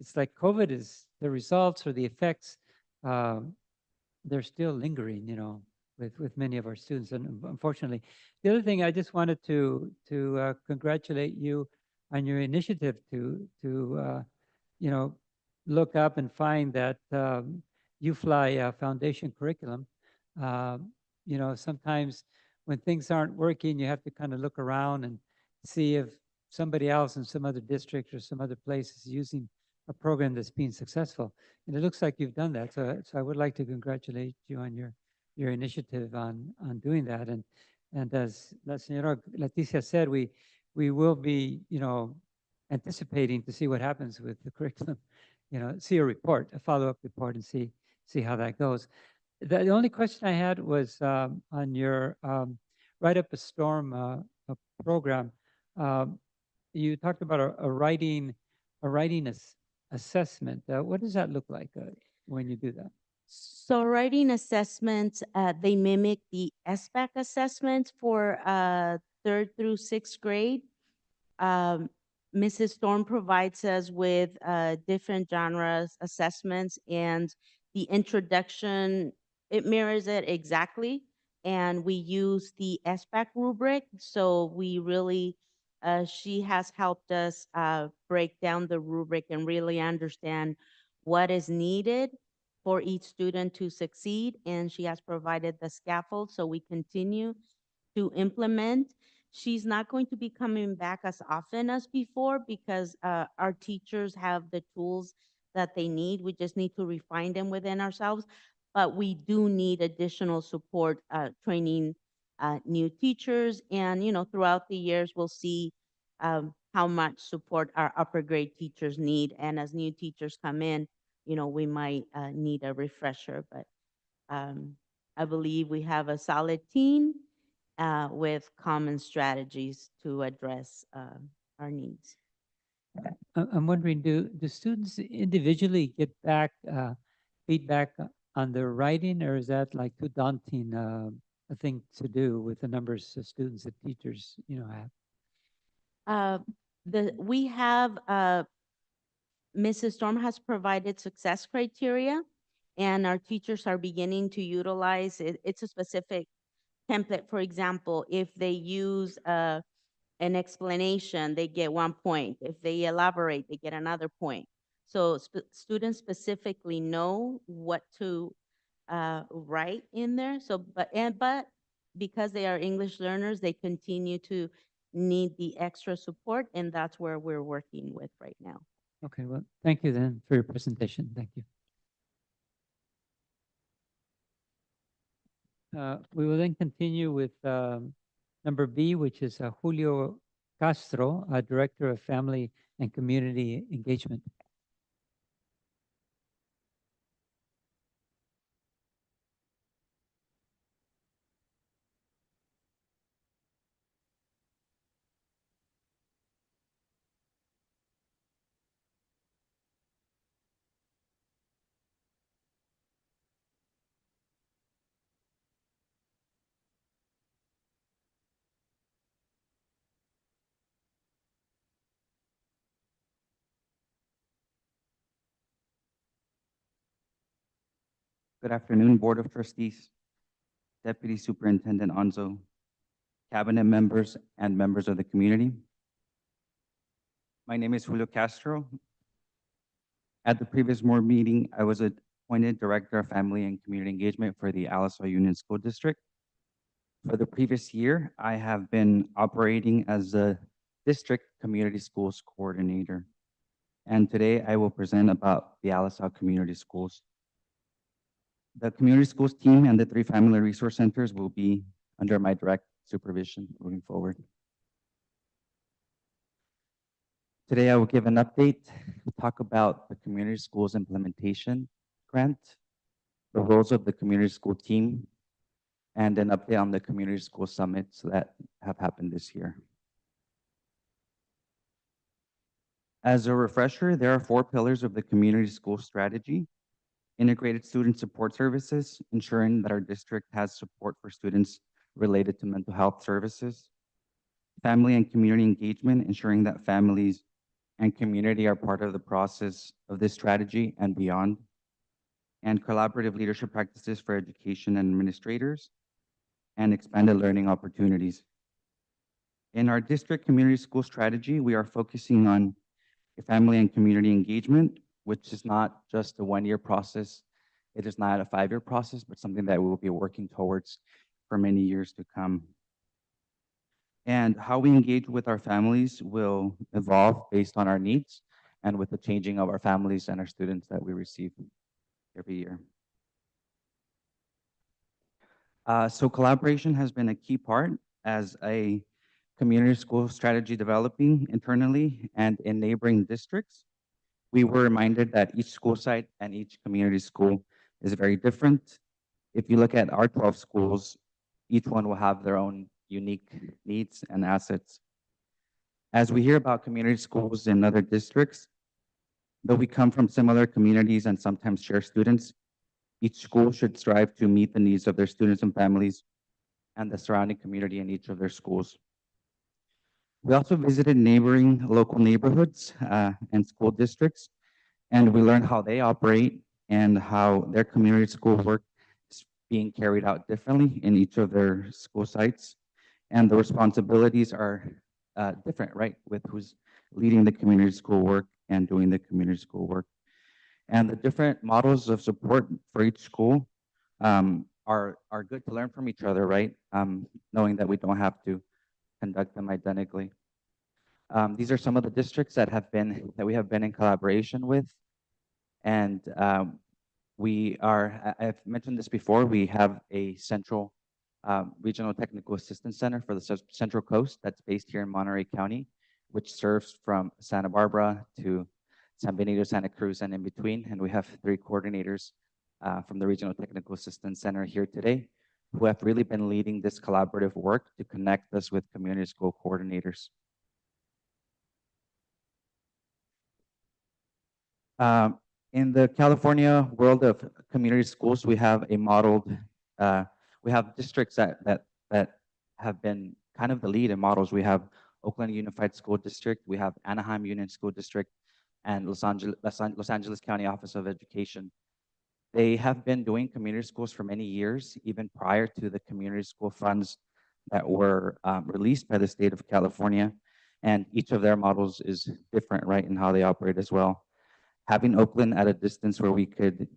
COVID is the results or the effects. They're still lingering. with many of our students, and unfortunately. The other thing, I just wanted to congratulate you on your initiative to you know, look up and find that UFly foundation curriculum. You know, sometimes when things aren't working, you have to kind of look around and see if somebody else in some other district or some other place is using a program that's being successful. And it looks like you've done that. So I would like to congratulate you on your initiative on doing that. And as La Señora Leticia said, we will be, you know, anticipating to see what happens with the curriculum, you know, see a report, a follow-up report, and see how that goes. The only question I had was on your Write Up a Storm program. Um, you talked about a writing assessment. What does that look like when you do that? So writing assessments, they mimic the SBAC assessments for third through sixth grade. Um, Mrs. Storm provides us with different genres assessments, and the introduction, it mirrors it exactly. And we use the SBAC rubric. So we really, she has helped us break down the rubric and really understand what is needed for each student to succeed. And she has provided the scaffold so we continue to implement. She's not going to be coming back as often as before because our teachers have the tools that they need. We just need to refine them within ourselves. But we do need additional support, training new teachers. And, you know, throughout the years, we'll see how much support our upper grade teachers need. And as new teachers come in, you know, we might need a refresher. But I believe we have a solid team with common strategies to address our needs. I'm wondering, do students individually get back feedback on their writing, or is that like too daunting a thing to do with the numbers of students that teachers, you know, have? We have Mrs. Storm has provided success criteria, and our teachers are beginning to utilize it. It's a specific template. For example, if they use an explanation, they get 1 point. If they elaborate, they get another point. So students specifically know what to write in there. So, but because they are English learners, they continue to need the extra support, and that's where we're working with right now. Okay, well, thank you then for your presentation. Thank you. We will then continue with number B, which is Julio Castro, Director of Family and Community Engagement. Good afternoon, Board of Trustees, Deputy Superintendent Anzo, Cabinet members, and members of the community. My name is Julio Castro. At the previous board meeting, I was appointed Director of Family and Community Engagement for the Alisal Union School District. For the previous year, I have been operating as the District Community Schools Coordinator. And today I will present about the Alisal Community Schools. The community schools team and the 3 family resource centers will be under my direct supervision moving forward. Today, I will give an update, talk about the community schools implementation grant, the roles of the community school team, and an update on the community school summits that have happened this year. As a refresher, there are 4 pillars of the community school strategy: integrated student support services, ensuring that our district has support for students related to mental health services; family and community engagement, ensuring that families and community are part of the process of this strategy and beyond; and collaborative leadership practices for education and administrators, and expanded learning opportunities. In our district community school strategy, we are focusing on family and community engagement, which is not just a one-year process. It is not a 5-year process, but something that we will be working towards for many years to come. And how we engage with our families will evolve based on our needs and with the changing of our families and our students that we receive every year. So collaboration has been a key part as a community school strategy developing internally and in neighboring districts. We were reminded that each school site and each community school is very different. If you look at our 12 schools, each one will have their own unique needs and assets. As we hear about community schools in other districts, though we come from similar communities and sometimes share students, each school should strive to meet the needs of their students and families and the surrounding community in each of their schools. We also visited neighboring local neighborhoods and school districts, and we learned how they operate and how their community school work is being carried out differently in each of their school sites. And the responsibilities are different, right, with who's leading the community school work and doing the community school work. And the different models of support for each school are good to learn from each other, right? Knowing that we don't have to conduct them identically. These are some of the districts that we have been in collaboration with. And I've mentioned this before, we have a central regional technical assistance center for the Central Coast that's based here in Monterey County, which serves from Santa Barbara to San Benito, Santa Cruz, and in between. And we have 3 coordinators from the Regional Technical Assistance Center here today who have really been leading this collaborative work to connect us with community school coordinators. In the California world of community schools, we have a modeled, we have districts that have been kind of the lead in models. We have Oakland Unified School District, we have Anaheim Union School District, and Los Angeles County Office of Education. They have been doing community schools for many years, even prior to the community school funds that were released by the state of California. And each of their models is different, right, in how they operate as well. Having Oakland at a distance where we could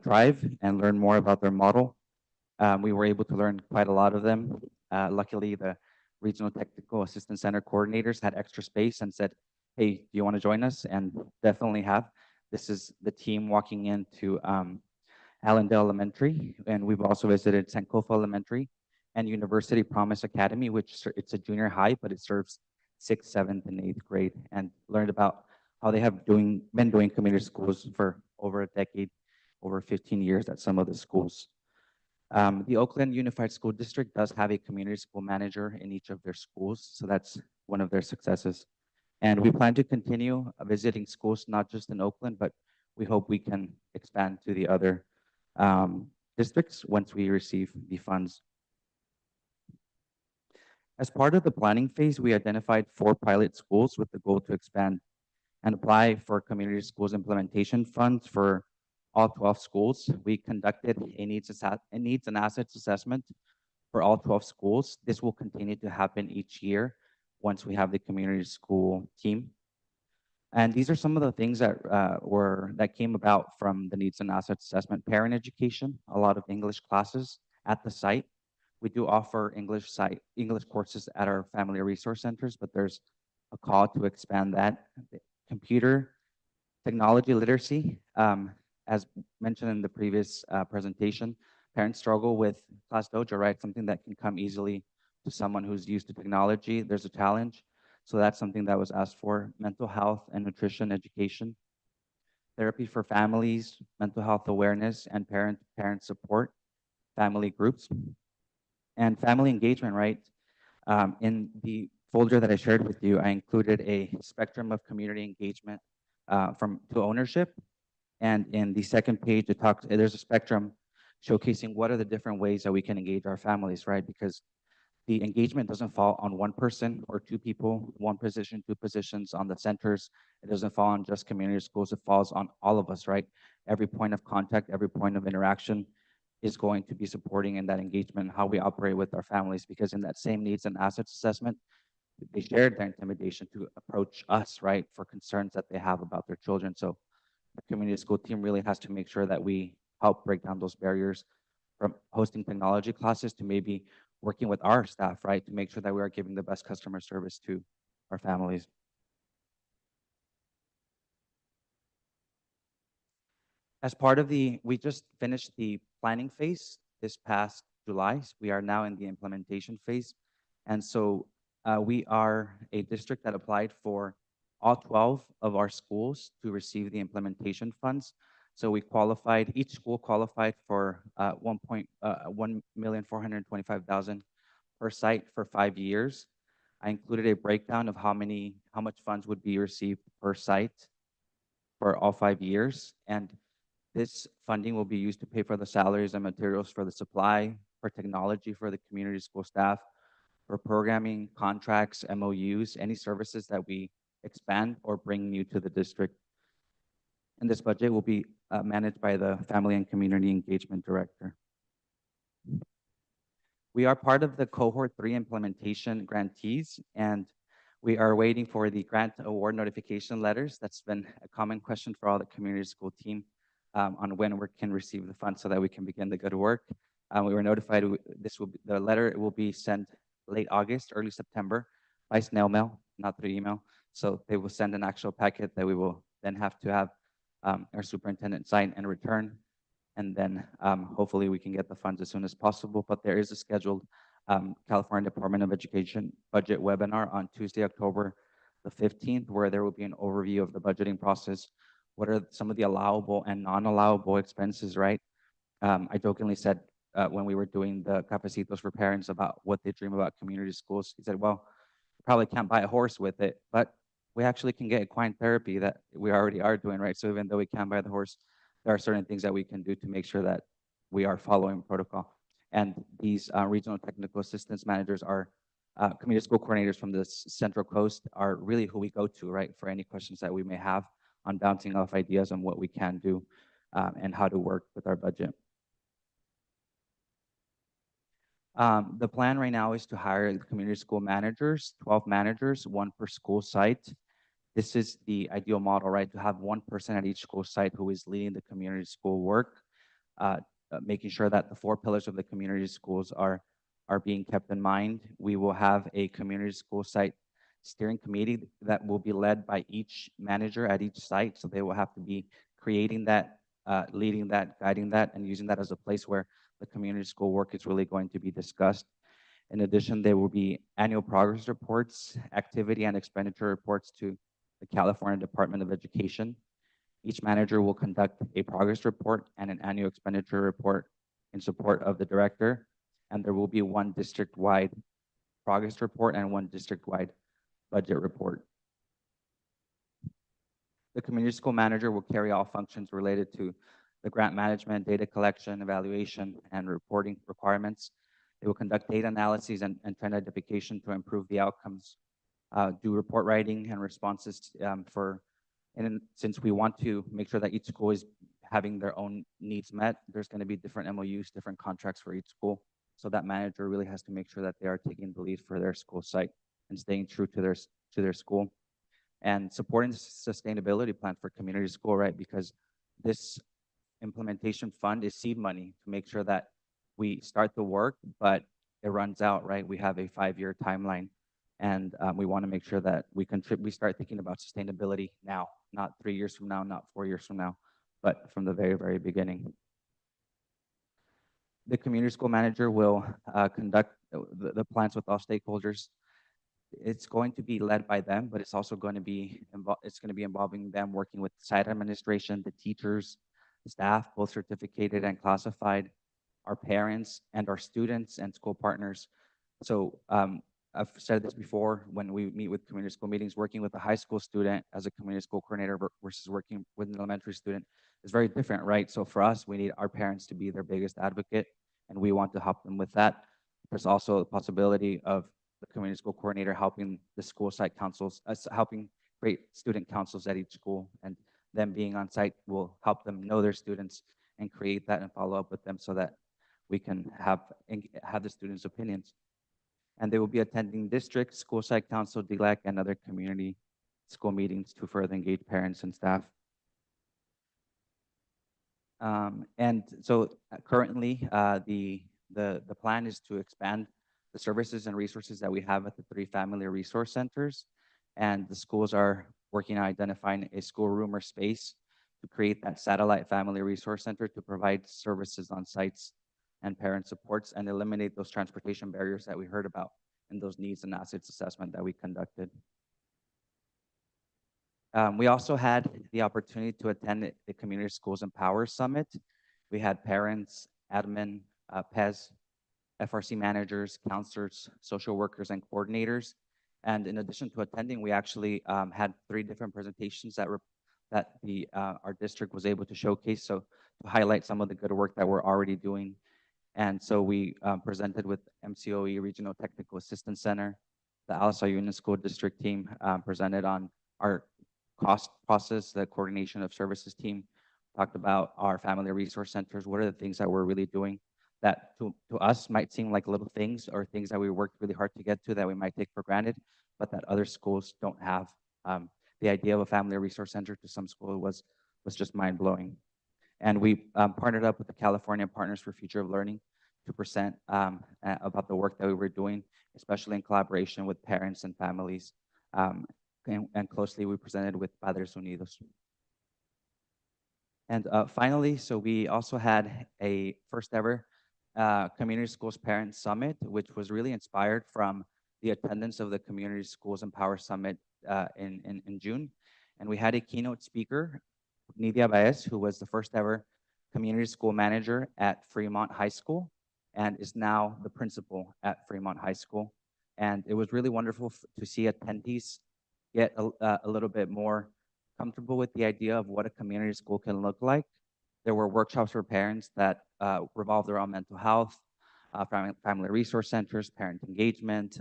drive and learn more about their model, we were able to learn quite a lot of them. Luckily, the Regional Technical Assistance Center coordinators had extra space and said, hey, do you want to join us? And definitely have. This is the team walking into Allendale Elementary, and we've also visited Sankofa Elementary and University Promise Academy, which it's a junior high, but it serves 6th, 7th, and 8th grade, and learned about how they have been doing community schools for over a decade, over 15 years at some of the schools. The Oakland Unified School District does have a community school manager in each of their schools, so that's one of their successes. And we plan to continue visiting schools, not just in Oakland, but we hope we can expand to the other districts once we receive the funds. As part of the planning phase, we identified 4 pilot schools with the goal to expand and apply for community schools implementation funds for all 12 schools. We conducted a needs and assets assessment for all 12 schools. This will continue to happen each year once we have the community school team. And these are some of the things that came about from the needs and assets assessment. Parent education, a lot of English classes at the site. We do offer English courses at our family resource centers, but there's a call to expand that. Computer technology literacy, as mentioned in the previous presentation, parents struggle with Class Dojo, right? Something that can come easily to someone who's used to technology. There's a challenge. So that's something that was asked for. Mental health and nutrition education, therapy for families, mental health awareness, and parent support, family groups, and family engagement, right? In the folder that I shared with you, I included a spectrum of community engagement to ownership. And in the second page, there's a spectrum showcasing what are the different ways that we can engage our families, right? Because the engagement doesn't fall on one person or 2 people, 1 position, 2 positions on the centers. It doesn't fall on just community schools. It falls on all of us, right? Every point of contact, every point of interaction is going to be supporting in that engagement, and how we operate with our families, because in that same needs and assets assessment, they shared their intimidation to approach us, right, for concerns that they have about their children. So the community school team really has to make sure that we help break down those barriers, from hosting technology classes to maybe working with our staff, right, to make sure that we are giving the best customer service to our families. As part of we just finished the planning phase this past July. We are now in the implementation phase. And so we are a district that applied for all 12 of our schools to receive the implementation funds. So we qualified, each school qualified for 1,425,000 per site for 5 years. I included a breakdown of how much funds would be received per site for all 5 years. And this funding will be used to pay for the salaries and materials for the supply, for technology for the community school staff, for programming, contracts, MOUs, any services that we expand or bring new to the district. And this budget will be managed by the Family and Community Engagement Director. We are part of the Cohort 3 implementation grantees, and we are waiting for the grant award notification letters. That's been a common question for all the community school team. On when we can receive the funds so that we can begin the good work. We were notified the letter will be sent late August, early September by snail mail, not through email. So they will send an actual packet that we will then have to have our superintendent sign and return. And then hopefully we can get the funds as soon as possible. But there is a scheduled California Department of Education budget webinar on Tuesday, October the 15th, where there will be an overview of the budgeting process. What are some of the allowable and non-allowable expenses, right? I jokingly said when we were doing the Cafecitos for parents about what they dream about community schools, he said, well, you probably can't buy a horse with it, but we actually can get equine therapy that we already are doing, right? So even though we can't buy the horse, there are certain things that we can do to make sure that we are following protocol. And these regional technical assistance managers are community school coordinators from the Central Coast are really who we go to, right, for any questions that we may have on bouncing off ideas on what we can do and how to work with our budget. The plan right now is to hire community school managers, 12 managers, 1 per school site. This is the ideal model, right? To have 1 person at each school site who is leading the community school work, making sure that the 4 pillars of the community schools are being kept in mind. We will have a community school site steering committee that will be led by each manager at each site. So they will have to be creating that, leading that, guiding that, and using that as a place where the community school work is really going to be discussed. In addition, there will be annual progress reports, activity and expenditure reports to the California Department of Education. Each manager will conduct a progress report and an annual expenditure report in support of the director. And there will be 1 district-wide progress report and 1 district-wide budget report. The community school manager will carry all functions related to the grant management, data collection, evaluation, and reporting requirements. They will conduct data analyses and trend identification to improve the outcomes, do report writing and responses and since we want to make sure that each school is having their own needs met, there's going to be different MOUs, different contracts for each school. So that manager really has to make sure that they are taking the lead for their school site and staying true to their school. And supporting the sustainability plan for community school, right? Because this implementation fund is seed money to make sure that we start the work, but it runs out, right? We have a 5-year timeline, and we want to make sure that we start thinking about sustainability now, not 3 years from now, not 4 years from now, but from the very, very beginning. The community school manager will conduct the plans with all stakeholders. It's going to be led by them, but it's also going to be involving them working with site administration, the teachers, staff, both certificated and classified, our parents and our students and school partners. So I've said this before, when we meet with community school meetings, working with a high school student as a community school coordinator versus working with an elementary student is very different, right? So for us, we need our parents to be their biggest advocate, and we want to help them with that. There's also the possibility of the community school coordinator helping the school site councils, helping create student councils at each school, and them being on site will help them know their students and create that and follow up with them so that we can have the students' opinions. And they will be attending district, school site council, DLAC, and other community school meetings to further engage parents and staff. And so currently, the plan is to expand the services and resources that we have at the 3 family resource centers. And the schools are working on identifying a schoolroom or space to create that satellite family resource center to provide services on sites and parent supports and eliminate those transportation barriers that we heard about and those needs and assets assessment that we conducted. We also had the opportunity to attend the Community Schools Empower Summit. We had parents, admin, PES, FRC managers, counselors, social workers, and coordinators. And in addition to attending, we actually had 3 different presentations that our district was able to showcase. So to highlight some of the good work that we're already doing. And so we presented with MCOE Regional Technical Assistance Center. The Alisal Union School District team presented on our cost process, the coordination of services team, talked about our family resource centers. What are the things that we're really doing that to us might seem like little things or things that we worked really hard to get to that we might take for granted, but that other schools don't have. The idea of a family resource center to some school was just mind-blowing. And we partnered up with the California Partners for Future of Learning to present about the work that we were doing, especially in collaboration with parents and families. And closely we presented with Padres Unidos. And finally, so we also had a first ever Community Schools Parent Summit, which was really inspired from the attendance of the Community Schools Empower Summit in June. And we had a keynote speaker, Nidia Baez, who was the first ever community school manager at Fremont High School and is now the principal at Fremont High School. And it was really wonderful to see attendees get a little bit more comfortable with the idea of what a community school can look like. There were workshops for parents that revolved around mental health, family resource centers, parent engagement,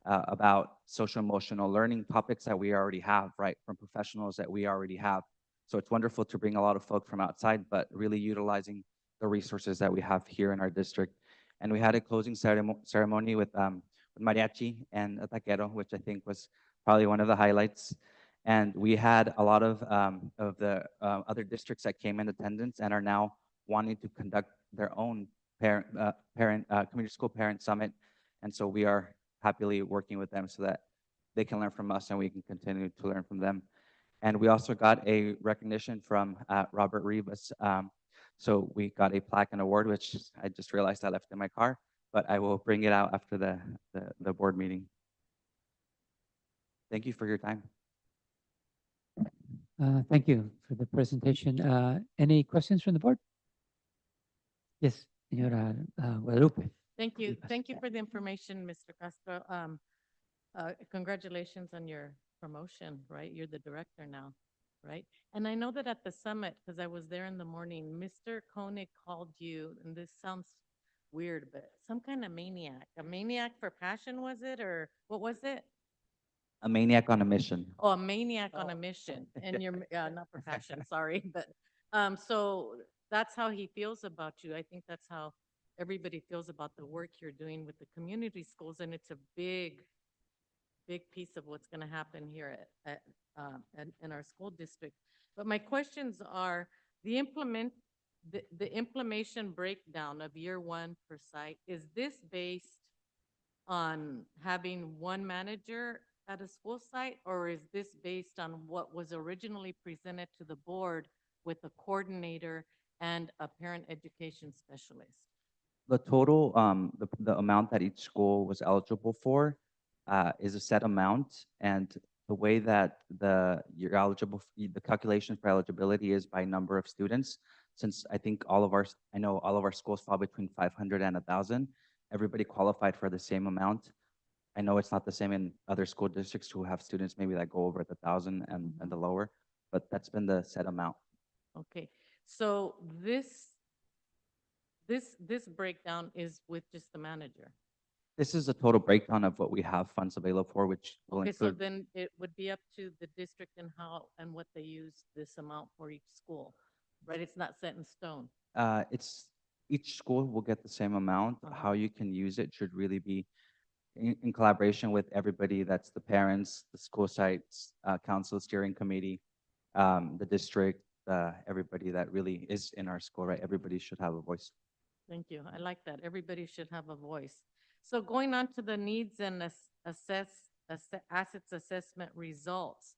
about social emotional learning topics that we already have, right, from professionals that we already have. So it's wonderful to bring a lot of folks from outside, but really utilizing the resources that we have here in our district. And we had a closing ceremony with mariachi and a taquero, which I think was probably one of the highlights. And we had a lot of the other districts that came in attendance and are now wanting to conduct their own community school parent summit. And so we are happily working with them so that they can learn from us and we can continue to learn from them. And we also got a recognition from Robert Rivas. So we got a plaque and award, which I just realized I left in my car, but I will bring it out after the board meeting. Thank you for your time. Thank you for the presentation. Any questions from the board? Yes, Senora Guadalupe. Thank you. Thank you for the information, Mr. Castro. Congratulations on your promotion, right? You're the director now, right? And I know that at the summit, because I was there in the morning, Mr. Koenig called you, and this sounds weird, but some kind of maniac. A maniac for passion, was it? Or what was it? A maniac on a mission. Oh, a maniac on a mission, and you're not for passion, sorry, but so that's how he feels about you. I think that's how everybody feels about the work you're doing with the community schools, and it's a big piece of what's going to happen here in our school district. But my questions are the implementation breakdown of year 1 per site. Is this based on having one manager at a school site, or is this based on what was originally presented to the board with a coordinator and a parent education specialist? The total, the amount that each school was eligible for is a set amount, and the way that you're eligible, the calculation for eligibility is by number of students. Since I think I know all of our schools fall between 500 and 1,000. Everybody qualified for the same amount. I know it's not the same in other school districts who have students maybe that go over the 1,000 and the lower, but that's been the set amount. Okay, so this breakdown is with just the manager. This is a total breakdown of what we have funds available for, which will Okay, so include. then it would be up to the district and how and what they use this amount for each school, right? It's not set in stone. each school will get the same amount. Uh-huh. How you can use it should really be in collaboration with everybody. That's the parents, the school sites, council steering committee, the district, everybody that really is in our school, right? Everybody should have a voice. Thank you. I like that. Everybody should have a voice. So going on to the needs and assets assessment results.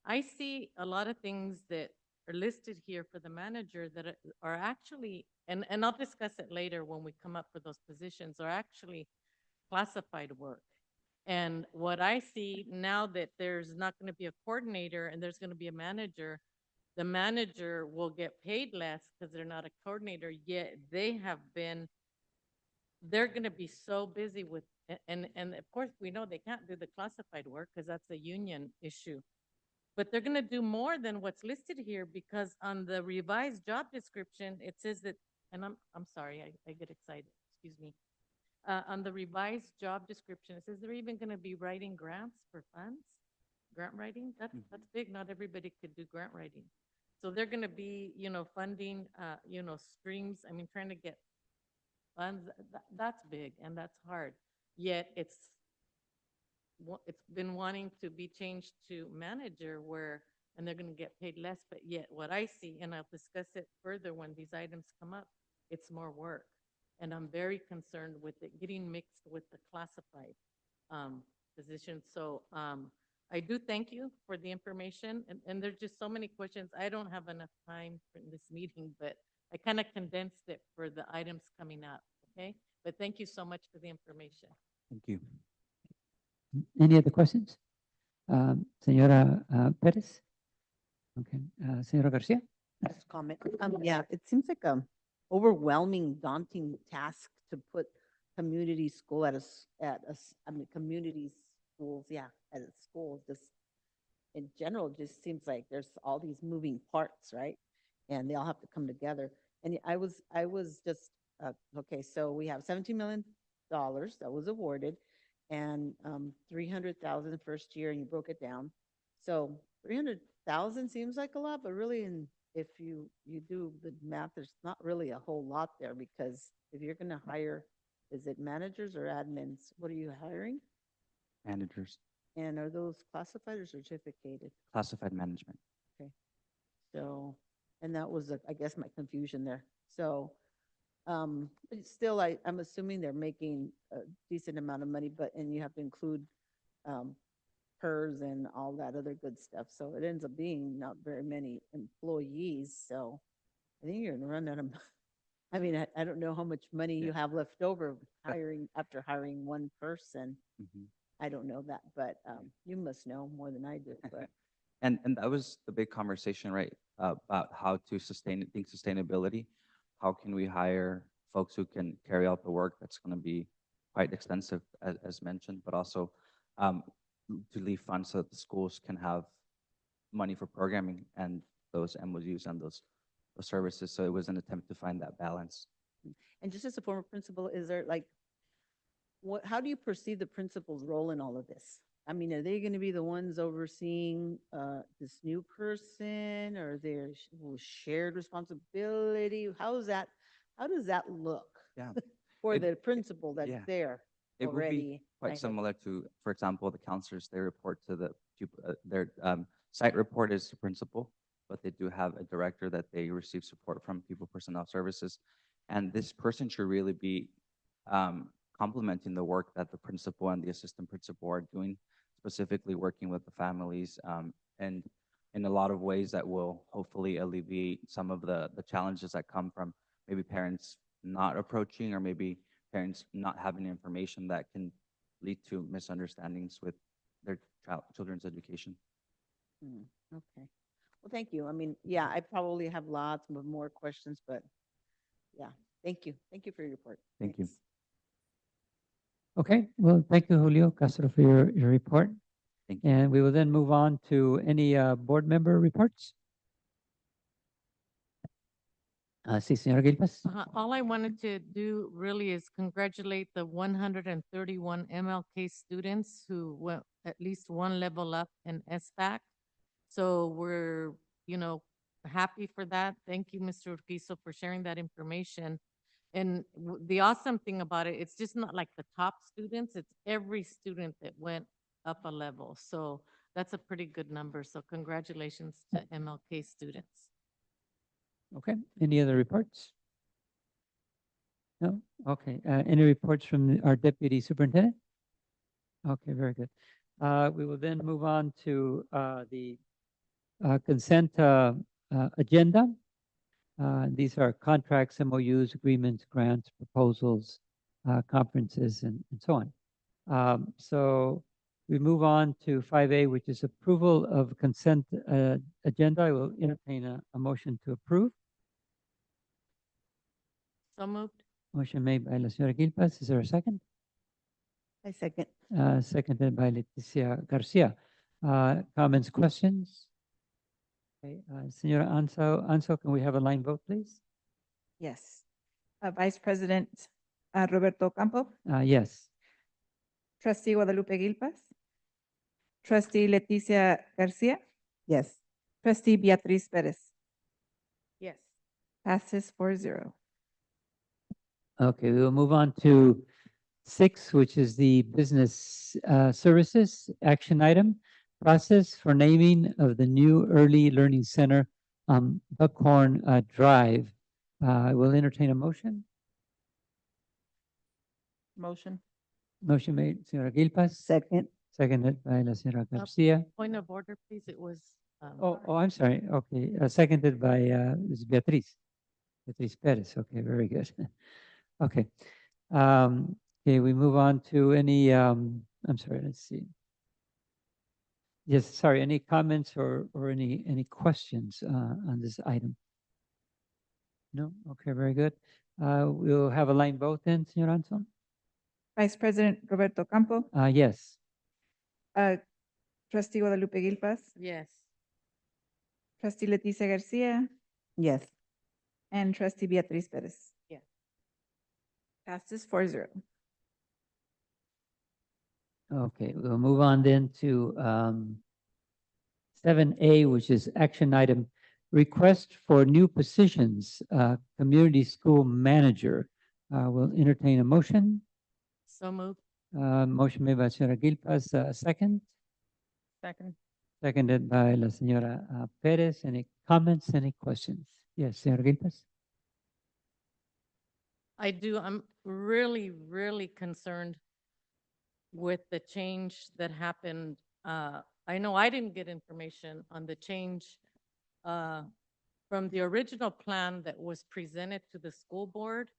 I see a lot of things that are listed here for the manager that are actually, and I'll discuss it later when we come up for those positions, are actually classified work. And what I see now that there's not going to be a coordinator and there's going to be a manager, the manager will get paid less because they're not a coordinator, yet they're going to be so busy with, and of course we know they can't do the classified work because that's a union issue. But they're going to do more than what's listed here because on the revised job description, it says that, and I'm sorry, I get excited, excuse me. On the revised job description, it says they're even going to be writing grants for funds, grant writing. That's big. Not everybody could do grant writing. So they're going to be, funding, streams. I mean, trying to get funds. That's big and that's hard. Yet it's been wanting to be changed to manager where, and they're going to get paid less, but yet what I see, and I'll discuss it further when these items come up, it's more work. And I'm very concerned with it getting mixed with the classified position. So I do thank you for the information. And there's just so many questions. I don't have enough time for this meeting, but I kind of condensed it for the items coming up. Okay. But thank you so much for the information. Thank you. Any other questions? Señora Perez? Okay. Señora Garcia? Just comment. Yeah, it seems like a overwhelming, daunting task to put community school community schools, yeah, at a school. Just in general, just seems like there's all these moving parts, right? And they all have to come together. And I was just, okay, so we have $17 million that was awarded and 300,000 first year, and you broke it down. So 300,000 seems like a lot, but really, if you do the math, there's not really a whole lot there, because if you're going to hire, is it managers or admins? What are you hiring? Managers, And are those classified or certificated? classified management. Okay. So, and that was, I guess, my confusion there. So, but still, I'm assuming they're making a decent amount of money, and you have to include PERS and all that other good stuff. So it ends up being not very many employees. So I think you're gonna run out of, I mean, I don't know how much money you have left over after hiring one person. Mhm. I don't know that, but you must know more than I do. But And that was the big conversation, right? About how to think sustainability. How can we hire folks who can carry out the work that's going to be quite expensive, as mentioned, but also to leave funds so that the schools can have money for programming and those MOUs and those services. So it was an attempt to find that balance. and just as a former principal, is there like, how do you perceive the principal's role in all of this? I mean, are they going to be the ones overseeing this new person, or their shared responsibility? How does that look? Yeah. For It- the principal that's yeah. there It would be already? quite kind of? similar to, for example, the counselors, they report to their site report is the principal, but they do have a director that they receive support from, people personnel services. And this person should really be complementing the work that the principal and the assistant principal are doing, specifically working with the families, and in a lot of ways that will hopefully alleviate some of the challenges that come from maybe parents not approaching, or maybe parents not having information that can lead to misunderstandings with their children's education. Okay. Well, thank you. I mean, yeah, I probably have lots of more questions, but yeah, thank you. Thank you for your report. Thank you. Thanks. Okay, well, thank you, Julio Castro, for your report. Thank you. And we will then move on to any board member reports. Sí, señora Gilpas. All I wanted to do really is congratulate the 131 MLK students who went at least one level up in SBAC. So we're, happy for that. Thank you, Mr. Urquizo, for sharing that information. And the awesome thing about it, it's just not like the top students, it's every student that went up a level. So that's a pretty good number. So congratulations to MLK students. Okay, any other reports? No? Okay, any reports from our deputy superintendent? Okay, very good. We will then move on to the consent agenda. These are contracts, MOUs, agreements, grants, proposals, conferences, and so on. So we move on to 5A, which is approval of consent agenda. I will entertain a motion to approve. So moved. Motion made by La Señora Gilpas. Is there a second? I second. Seconded by Leticia Garcia. Comments, questions? Okay, Senora Anso, can we have a line vote, please? Yes. Vice President Roberto Campo, Yes. Trustee Guadalupe Gilpas, Trustee Leticia Garcia, Yes. Trustee Beatriz Perez. Yes. Passes 4-0. Okay, we will move on to 6, which is the business services action item, process for naming of the new early learning center on Buckhorn Drive. I will entertain a motion. Motion. Motion made, Senora Gilpas. Second. Seconded by La Señora Garcia. Point of order, please. It was. Oh, I'm sorry. Okay, seconded by Ms. Beatriz. Beatriz Perez. Okay, very good. Okay. Okay, we move on to any, I'm sorry, let's see. Yes, sorry, any comments or any questions on this item? No? Okay, very good. We'll have a line vote then, Senor Anson? Vice President Roberto Campo, Yes. Trustee Guadalupe Gilpas, Yes. Trustee Leticia Garcia, Yes. and Trustee Beatriz Perez. Yes. Passes 4-0. Okay, we'll move on then to 7A, which is action item, request for new positions, community school manager. We'll entertain a motion. So moved. Motion made by Senora Gilpas, second. Second. Seconded by La Señora Perez. Any comments, any questions? Yes, Senora Gilpas? I do. I'm really, really concerned with the change that happened. I know I didn't get information on the change from the original plan that was presented to the school board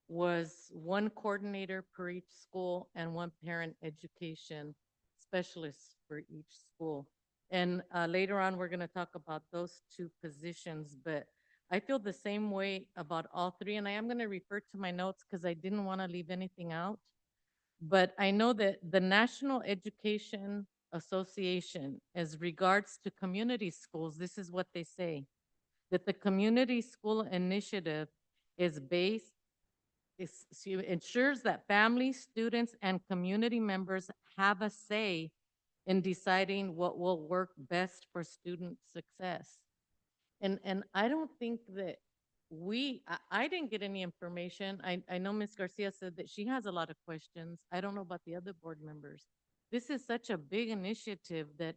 was one coordinator per each school and one parent education specialist for each school. And later on, we're going to talk about those 2 positions, but I feel the same way about all 3. And I am going to refer to my notes because I didn't want to leave anything out. But I know that the National Education Association, as regards to community schools, this is what they say, that the community school initiative is based, ensures that families, students, and community members have a say in deciding what will work best for student success. And I don't think that I didn't get any information. I know Ms. Garcia said that she has a lot of questions. I don't know about the other board members. This is such a big initiative that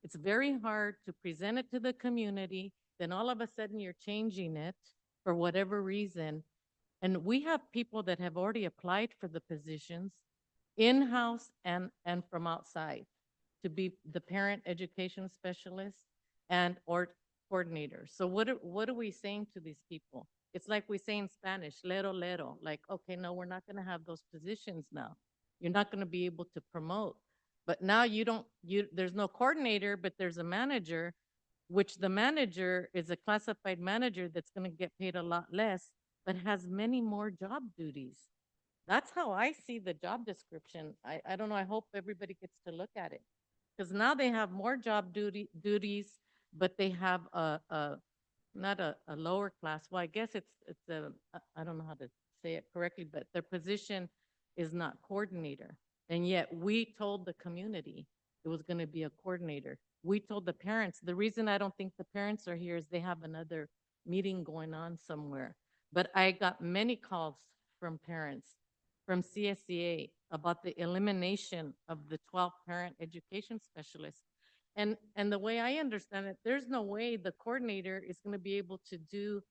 it's very hard to present it to the community. Then all of a sudden you're changing it for whatever reason. And we have people that have already applied for the positions in-house and from outside to be the parent education specialist and or coordinator. So what are we saying to these people? It's like we say in Spanish, lero, lero, like, okay, no, we're not going to have those positions now. You're not going to be able to promote. But now there's no coordinator, but there's a manager, which the manager is a classified manager that's going to get paid a lot less, but has many more job duties. That's how I see the job description. I don't know. I hope everybody gets to look at it. Because now they have more job duties, but they have not a lower class. Well, I guess it's I don't know how to say it correctly, but their position is not coordinator. And yet we told the community it was going to be a coordinator. We told the parents. The reason I don't think the parents are here is they have another meeting going on somewhere. But I got many calls from parents, from CSEA, about the elimination of the 12 parent education specialists. And the way I understand it, there's no way the coordinator is going to be able to do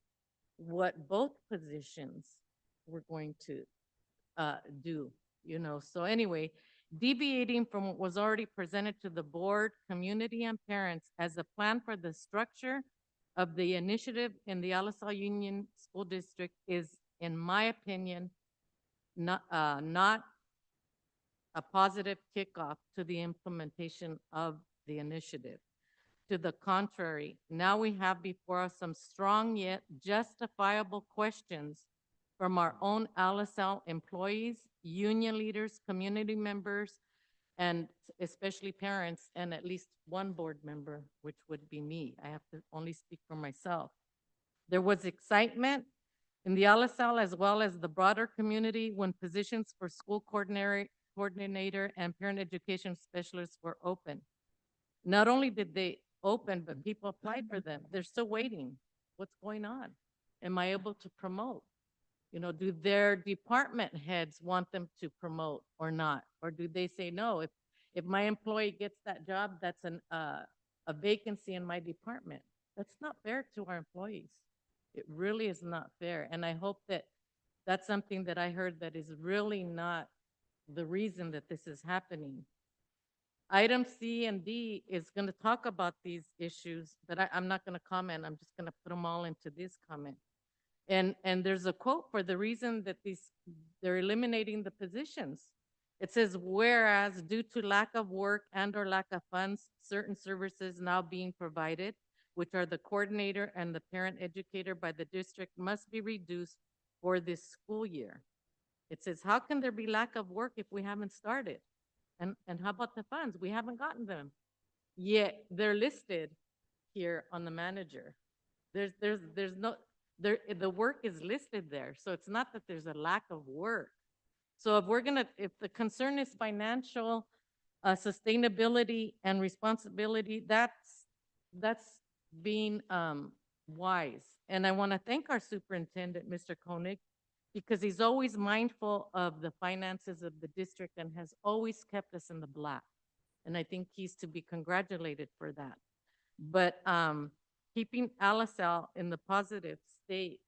what both positions were going to do, you know. So anyway, deviating from what was already presented to the board, community, and parents as a plan for the structure of the initiative in the Alisal Union School District is, in my opinion, not a positive kickoff to the implementation of the initiative. To the contrary, now we have before us some strong yet justifiable questions from our own LSL employees, union leaders, community members, and especially parents, and at least one board member, which would be me. I have to only speak for myself. There was excitement in the LSL as well as the broader community when positions for school coordinator and parent education specialists were open. Not only did they open, but people applied for them. They're still waiting. What's going on? Am I able to promote? You know, do their department heads want them to promote or not? Or do they say, no, if my employee gets that job, that's a vacancy in my department. That's not fair to our employees. It really is not fair. And I hope that that's something that I heard that is really not the reason that this is happening. Item C and D is going to talk about these issues, but I'm not going to comment. I'm just going to put them all into this comment. And there's a quote for the reason that they're eliminating the positions. It says, whereas due to lack of work and or lack of funds, certain services now being provided, which are the coordinator and the parent educator by the district, must be reduced for this school year. It says, how can there be lack of work if we haven't started? And how about the funds? We haven't gotten them. Yet they're listed here on the manager. There's no, the work is listed there. So it's not that there's a lack of work. So if the concern is financial, sustainability and responsibility, that's being wise. And I want to thank our superintendent, Mr. Koenig, because he's always mindful of the finances of the district and has always kept us in the black. And I think he's to be congratulated for that. But keeping LSL in the positive state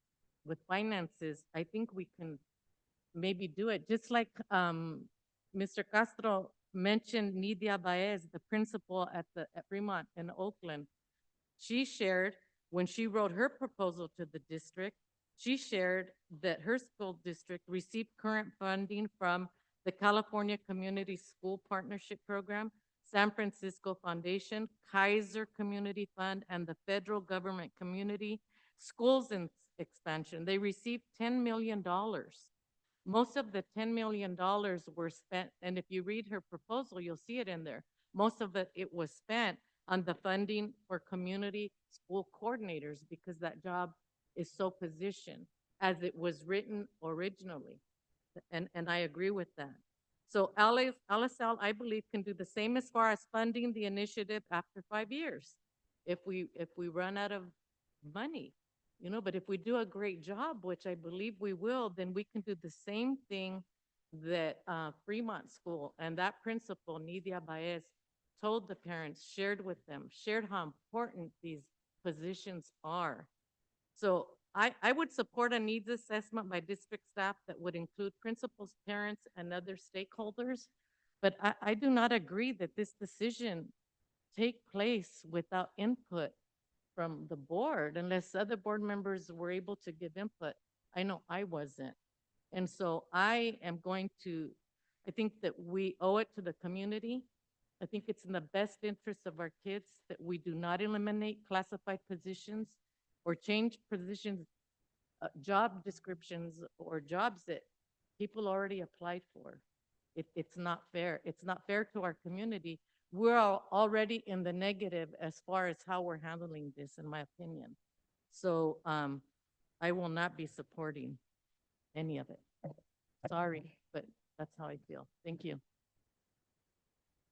with finances, I think we can maybe do it. Just like Mr. Castro mentioned Nidia Baez, the principal at Fremont in Oakland. She shared when she wrote her proposal to the district, she shared that her school district received current funding from the California Community School Partnership Program, San Francisco Foundation, Kaiser Community Fund, and the federal government community schools in expansion. They received $10 million. Most of the $10 million were spent, and if you read her proposal, you'll see it in there. Most of it was spent on the funding for community school coordinators because that job is so positioned as it was written originally. And I agree with that. So LSL, I believe, can do the same as far as funding the initiative after 5 years. If we run out of money, you know, but if we do a great job, which I believe we will, then we can do the same thing that Fremont School and that principal, Nidia Baez, told the parents, shared with them, shared how important these positions are. So I would support a needs assessment by district staff that would include principals, parents, and other stakeholders. But I do not agree that this decision take place without input from the board unless other board members were able to give input. I know I wasn't. And so I think that we owe it to the community. I think it's in the best interest of our kids that we do not eliminate classified positions or change positions, job descriptions or jobs that people already applied for. It's not fair. It's not fair to our community. We're already in the negative as far as how we're handling this, in my opinion. So I will not be supporting any of it. Sorry, but that's how I feel. Thank you.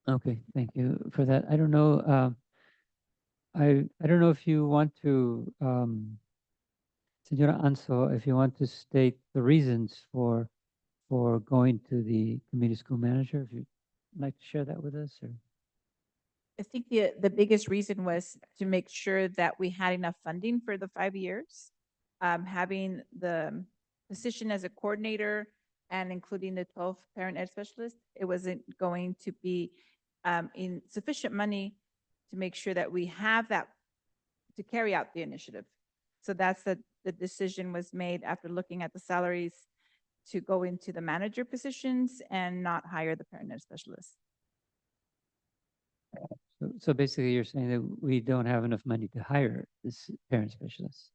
Okay, thank you for that. I don't know. I don't know if you want to Senora Anso, if you want to state the reasons for going to the community school manager, if you'd like to share that with us, or? I think the biggest reason was to make sure that we had enough funding for the 5 years. Having the position as a coordinator and including the 12 parent ed specialists, it wasn't going to be in sufficient money to make sure that we have that to carry out the initiative. So that's the decision was made after looking at the salaries to go into the manager positions and not hire the parent ed specialists. So basically, you're saying that we don't have enough money to hire this parent specialist.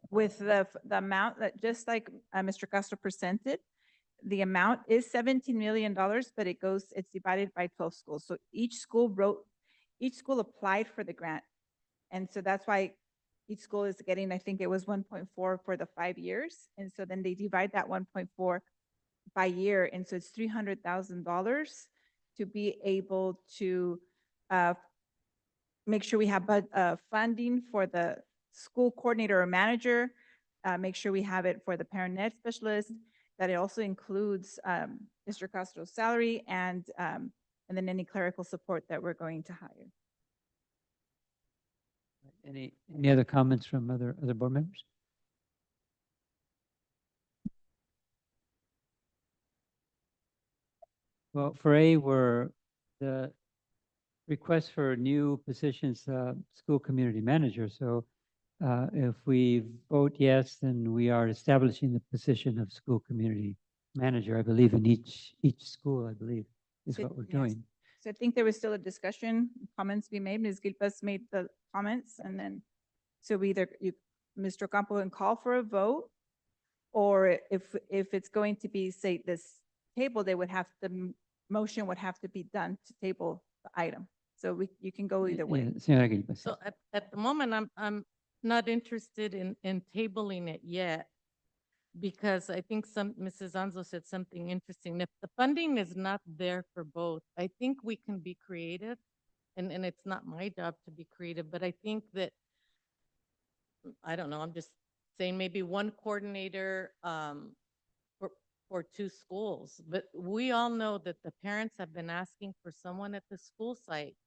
With the amount that, just like Mr. Castro presented, the amount is $17 million, but it's divided by 12 schools. So each school applied for the grant. And so that's why each school is getting, I think it was 1.4 for the 5 years. And so then they divide that 1.4 by year. And so it's $300,000 to be able to make sure we have funding for the school coordinator or manager, make sure we have it for the parent ed specialist, that it also includes Mr. Castro's salary and then any clerical support that we're going to hire. Any other comments from other board members? Well, for A, were the request for new positions, school community manager. So if we vote yes, then we are establishing the position of school community manager, I believe, in each school, I believe, is what we're Yes. doing. So I think there was still a discussion, comments be made. Ms. Gilpas made the comments, and then, so Mr. Campo can call for a vote, or if it's going to be, say, this table, the motion would have to be done to table the item. So you can go either way. Señora Gilpas. So at the moment, I'm not interested in tabling it yet, because I think Mrs. Anzo said something interesting. If the funding is not there for both, I think we can be creative, and it's not my job to be creative, but I think that, I don't know, I'm just saying maybe one coordinator for 2 schools. But we all know that the parents have been asking for someone at the school site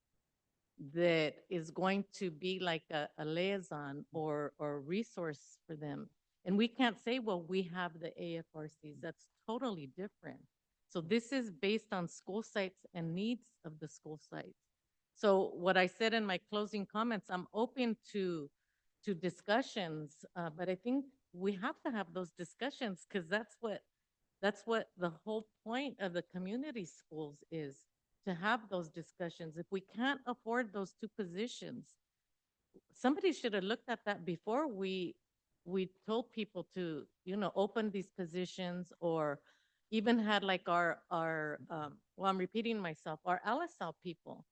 that is going to be like a liaison or resource for them. And we can't say, well, we have the AFRCs. That's totally different. So this is based on school sites and needs of the school sites. So what I said in my closing comments, I'm open to discussions, but I think we have to have those discussions, because that's what the whole point of the community schools is, to have those discussions. If we can't afford those 2 positions, somebody should have looked at that before we told people to, open these positions, or even had like our well, I'm repeating myself, our LSL people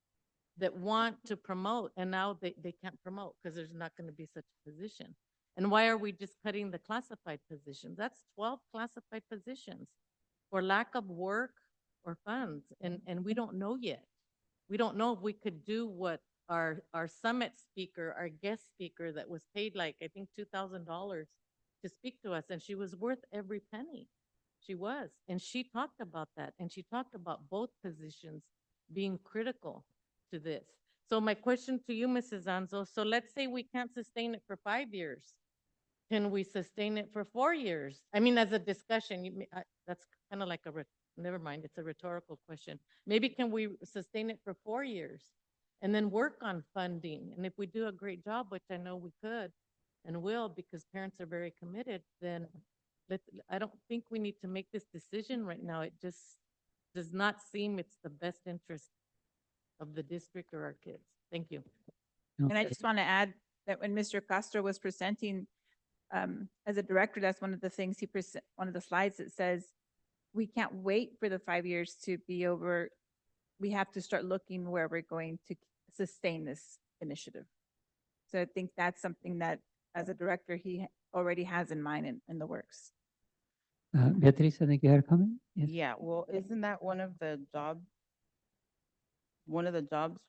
that want to promote, and now they can't promote because there's not going to be such a position. And why are we just cutting the classified positions? That's 12 classified positions for lack of work or funds, and we don't know yet. We don't know if we could do what our summit speaker, our guest speaker that was paid like, I think, $2,000 to speak to us, and she was worth every penny. She was, and she talked about that, and she talked about both positions being critical to this. So my question to you, Mrs. Anzo, so let's say we can't sustain it for 5 years. Can we sustain it for 4 years? I mean, as a discussion, that's kind of like never mind, it's a rhetorical question. Maybe can we sustain it for 4 years and then work on funding? And if we do a great job, which I know we could and will, because parents are very committed, then I don't think we need to make this decision right now. It just does not seem it's the best interest of the district or our kids. Thank you. And I just want to add that when Mr. Castro was presenting, as a director, that's one of the things one of the slides that says, we can't wait for the 5 years to be over. We have to start looking where we're going to sustain this initiative. So I think that's something that, as a director, he already has in mind in the works. Beatriz, I think you had a comment? Yes. Yeah, well, isn't that one of the jobs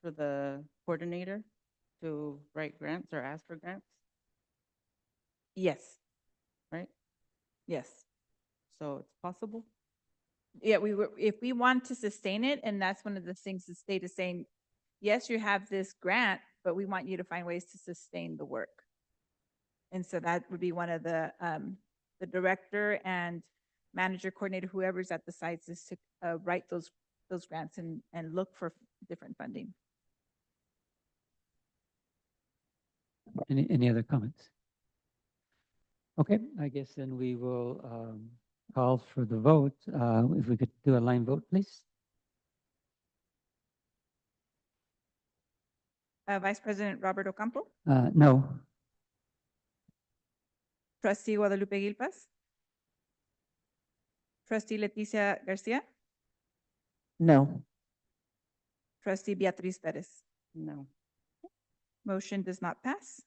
for the coordinator, to write grants or ask for grants? Yes. right? Yes. So it's possible? Yeah, if we want to sustain it, and that's one of the things the state is saying, yes, you have this grant, but we want you to find ways to sustain the work. And so that would be one of the director and manager coordinator, whoever's at the sites, is to write those grants and look for different funding. Any other comments? Okay, I guess then we will call for the vote. If we could do a line vote, please. Vice President Robert Ocampo, No. Trustee Guadalupe Gilpas, Trustee Leticia Garcia, No. Trustee Beatriz Perez. No. Motion does not pass.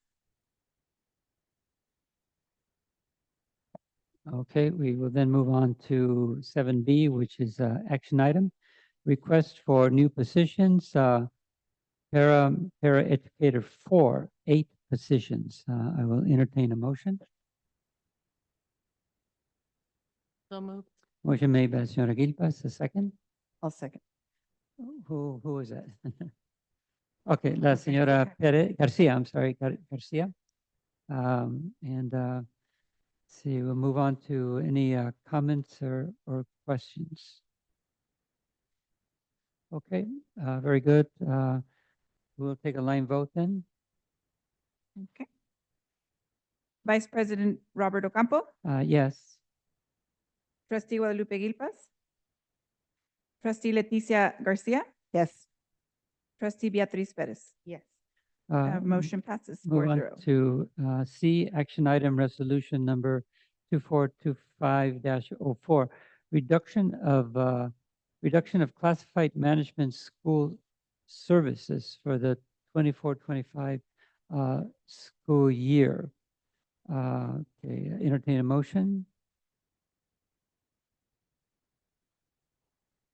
Okay, we will then move on to 7B, which is action item. Request for new positions, para educator 4, 8 positions. I will entertain a motion. So moved. Motion made by la señora Gilpas, a second. I'll second. Who was that? Okay, la señora Garcia, I'm sorry, Garcia. And see, we'll move on to any comments or questions. Okay, very good. We'll take a line vote then. Okay. Vice President Robert Ocampo, Yes. Trustee Guadalupe Gilpas, Trustee Leticia Garcia, Yes. Trustee Beatriz Perez. Yes. Motion passes Move on 4-0. to C, action item resolution number 2425-04, reduction of classified management school services for the 24-25 school year. Okay, entertain a motion.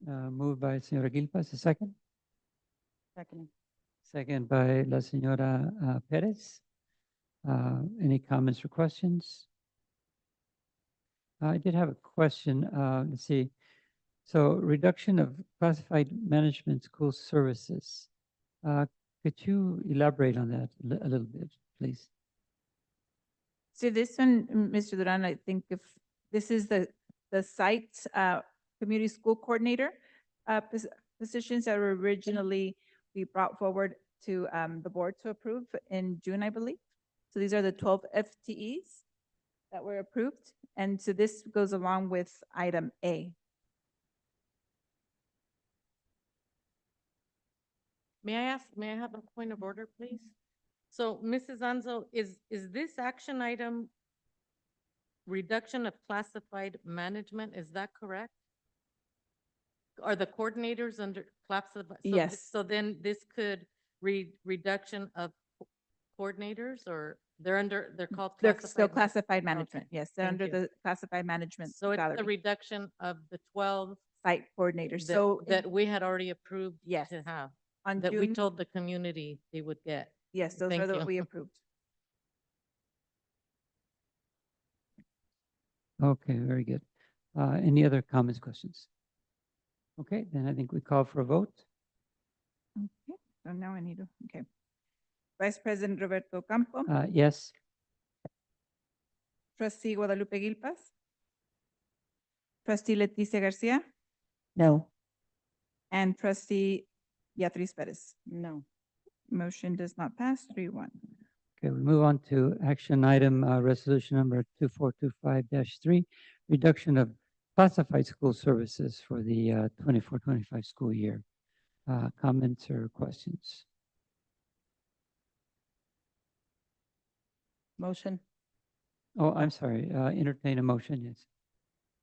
Moved by Señora Gilpas, a second. Second. Second by la señora Perez. Any comments or questions? I did have a question. Let's see. So reduction of classified management school services. Could you elaborate on that a little bit, please? So this one, Mr. Duran, I think if this is the site community school coordinator positions that were originally we brought forward to the board to approve in June, I believe. So these are the 12 FTEs that were approved. And so this goes along with item A. May I have a point of order, please? So, Mrs. Anzo, is this action item reduction of classified management, is that correct? Are the coordinators under classified? Yes. So then this could reduction of coordinators, or they're called They're classified? still classified management. Okay, Yes, they're thank under you. the classified management So it's the salary. reduction of the 12 Site coordinators. that, So that we had already approved yes, to have, on that we June, told the community they would get. yes, those Thank are the you. we approved. Okay, very good. Any other comments, questions? Okay, then I think we call for a vote. Okay, so now I need to, okay. Vice President Roberto Campo, Yes. Trustee Guadalupe Gilpas, Trustee Leticia Garcia, No. and Trustee Beatriz Perez. No. Motion does not pass, 3-1. Okay, we move on to action item, resolution number 2425-3, reduction of classified school services for the 24-25 school year. Comments or questions? Motion. Oh, I'm sorry, entertain a motion, yes.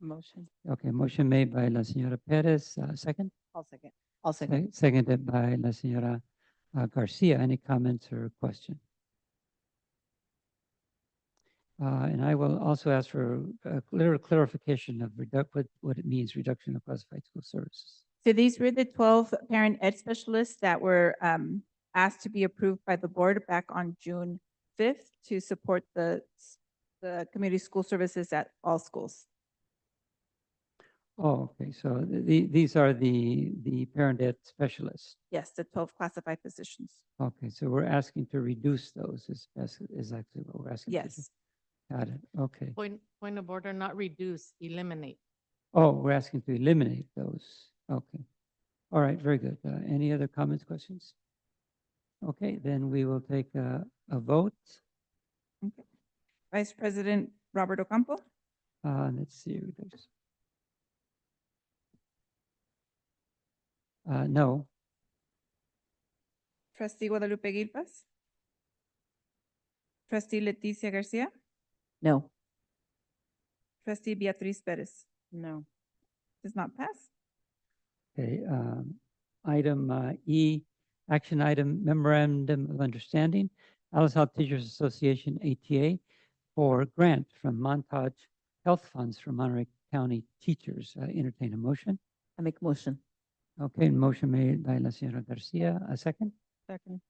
Motion. Okay, motion made by la señora Perez, second? I'll second. I'll second. Seconded by la señora Garcia. Any comments or question? And I will also ask for a little clarification of what it means, reduction of classified school services. So these were the 12 parent ed specialists that were asked to be approved by the board back on June 5th to support the the community school services at all schools. Oh, okay, so these are the parent ed specialists. Yes, the 12 classified positions. Okay, so we're asking to reduce those is actually what we're asking to do. Yes. Got it, okay. Point of order, not reduce, eliminate. Oh, we're asking to eliminate those. Okay. All right, very good. Any other comments, questions? Okay, then we will take a vote. Okay. Vice President Robert Ocampo, Let's see. No. Trustee Guadalupe Gilpas, Trustee Leticia Garcia, No. Trustee Beatriz Perez. No. Does not pass. Okay, item E, action item memorandum of understanding, Alice House Teachers Association, ATA, for grant from Montage Health Funds for Monterey County teachers. Entertain a motion. I make motion. Okay, motion made by La Señora Garcia. A second? Second.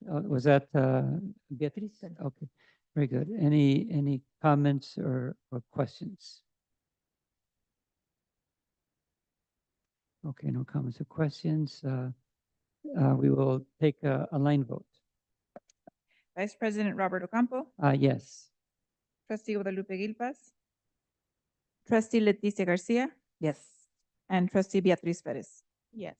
Was that Beatriz? Okay, very good. Any comments or questions? Okay, no comments or questions. We will take a line vote. Vice President Robert Ocampo, Yes. Trustee Guadalupe Gilpas, Trustee Leticia Garcia, Yes. and Trustee Beatriz Perez. Yes.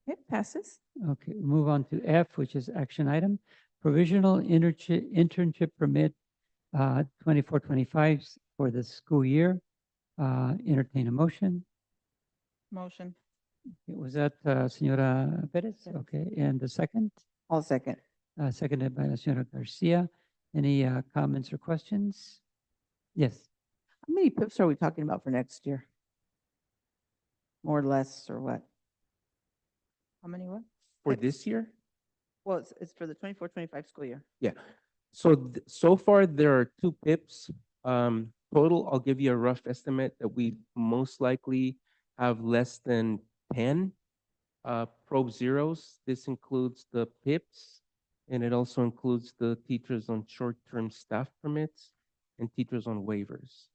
It passes. Okay, we'll move on to F, which is action item, provisional internship permit 24-25 for the school year. Entertain a motion. Motion. Was that Senora Perez? Yes. Okay, and the second? All second. Seconded by La Señora Garcia. Any comments or questions? Yes. How many PIPs are we talking about for next year? More or less, or what? How many what? For Pips. this year? Well, it's for the 24-25 school year. Yeah. So, so far, there are 2 PIPs. Total, I'll give you a rough estimate that we most likely have less than 10 probe zeros. This includes the PIPs, and it also includes the teachers on short-term staff permits and teachers on waivers.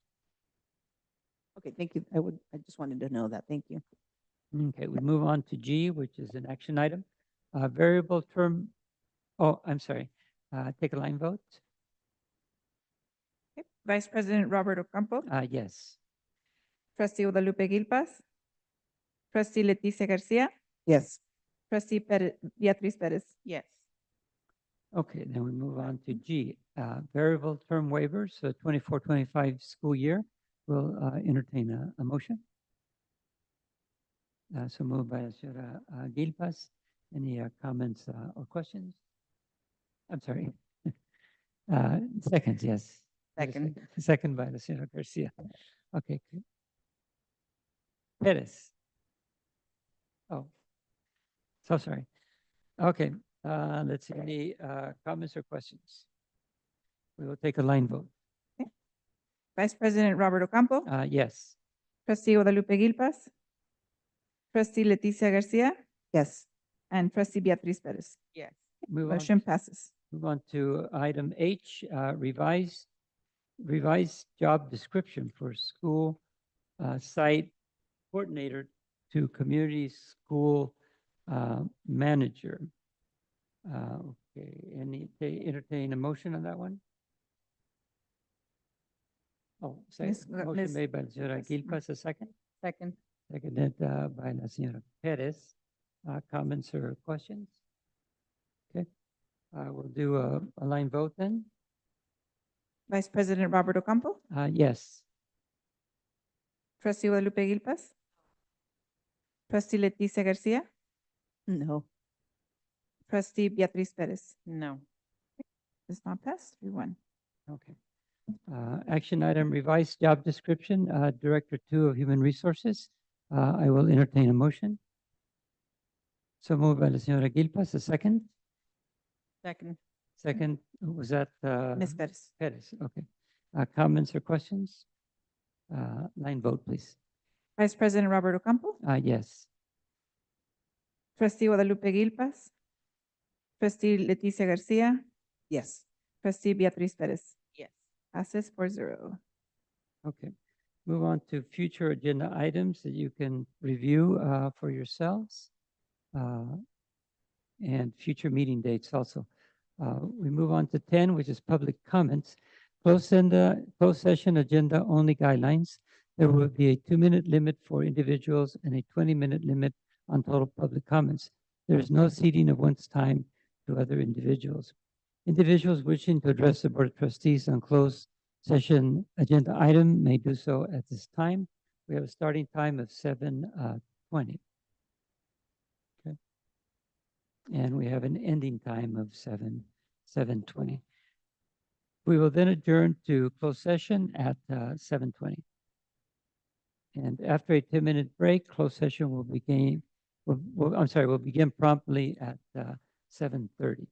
Okay, thank you. I just wanted to know that. Thank you. Okay, we move on to G, which is an action item. Variable term, oh, I'm sorry. Take a line vote. Okay. Vice President Robert Ocampo, Yes. Trustee Guadalupe Gilpas, Trustee Leticia Garcia, Yes. Trustee Beatriz Perez. Yes. Okay, then we move on to G, variable term waivers, so 24-25 school year. We'll entertain a motion. So moved by Señora Gilpas. Any comments or questions? I'm sorry. Seconds, yes. Second. Second by the Señora Garcia. Okay. Perez. Oh, so sorry. Okay, let's see, any comments or questions? We will take a line vote. Vice President Robert Ocampo, Yes. Trustee Guadalupe Gilpas, Trustee Leticia Garcia, Yes. and Trustee Beatriz Perez. Yes. Motion passes. Move on to item H, revised job description for school site coordinator to community school manager. Okay, entertain a motion on that one? Oh, motion Ms. made by La Señora Gilpas, a second? Second. Seconded by La Señora Perez. Comments or questions? Okay, we'll do a line vote then. Vice President Robert Ocampo, Yes. Trustee Guadalupe Gilpas, Trustee Leticia Garcia, No. Trustee Beatriz Perez. No. Does not pass. 3-1. Okay. Action item, revised job description, Director 2 of Human Resources. I will entertain a motion. So moved by La Señora Gilpas, a second. Second. Second, was that? Ms. Perez. Perez, okay. Comments or questions? Line vote, please. Vice President Robert Ocampo, Yes. Trustee Guadalupe Gilpas, Trustee Leticia Garcia, Yes. Trustee Beatriz Perez. Yes. Passes 4-0. Okay. Move on to future agenda items that you can review for yourselves. And future meeting dates also. We move on to 10, which is public comments. Closed session agenda only guidelines. There will be a 2-minute limit for individuals and a 20-minute limit on total public comments. There is no ceding of one's time to other individuals. Individuals wishing to address the Board of Trustees on closed session agenda item may do so at this time. We have a starting time of 7:20. Okay. And we have an ending time of 7:20. We will then adjourn to closed session at 7:20. And after a 10-minute break, closed session will begin, will begin promptly at 7:30.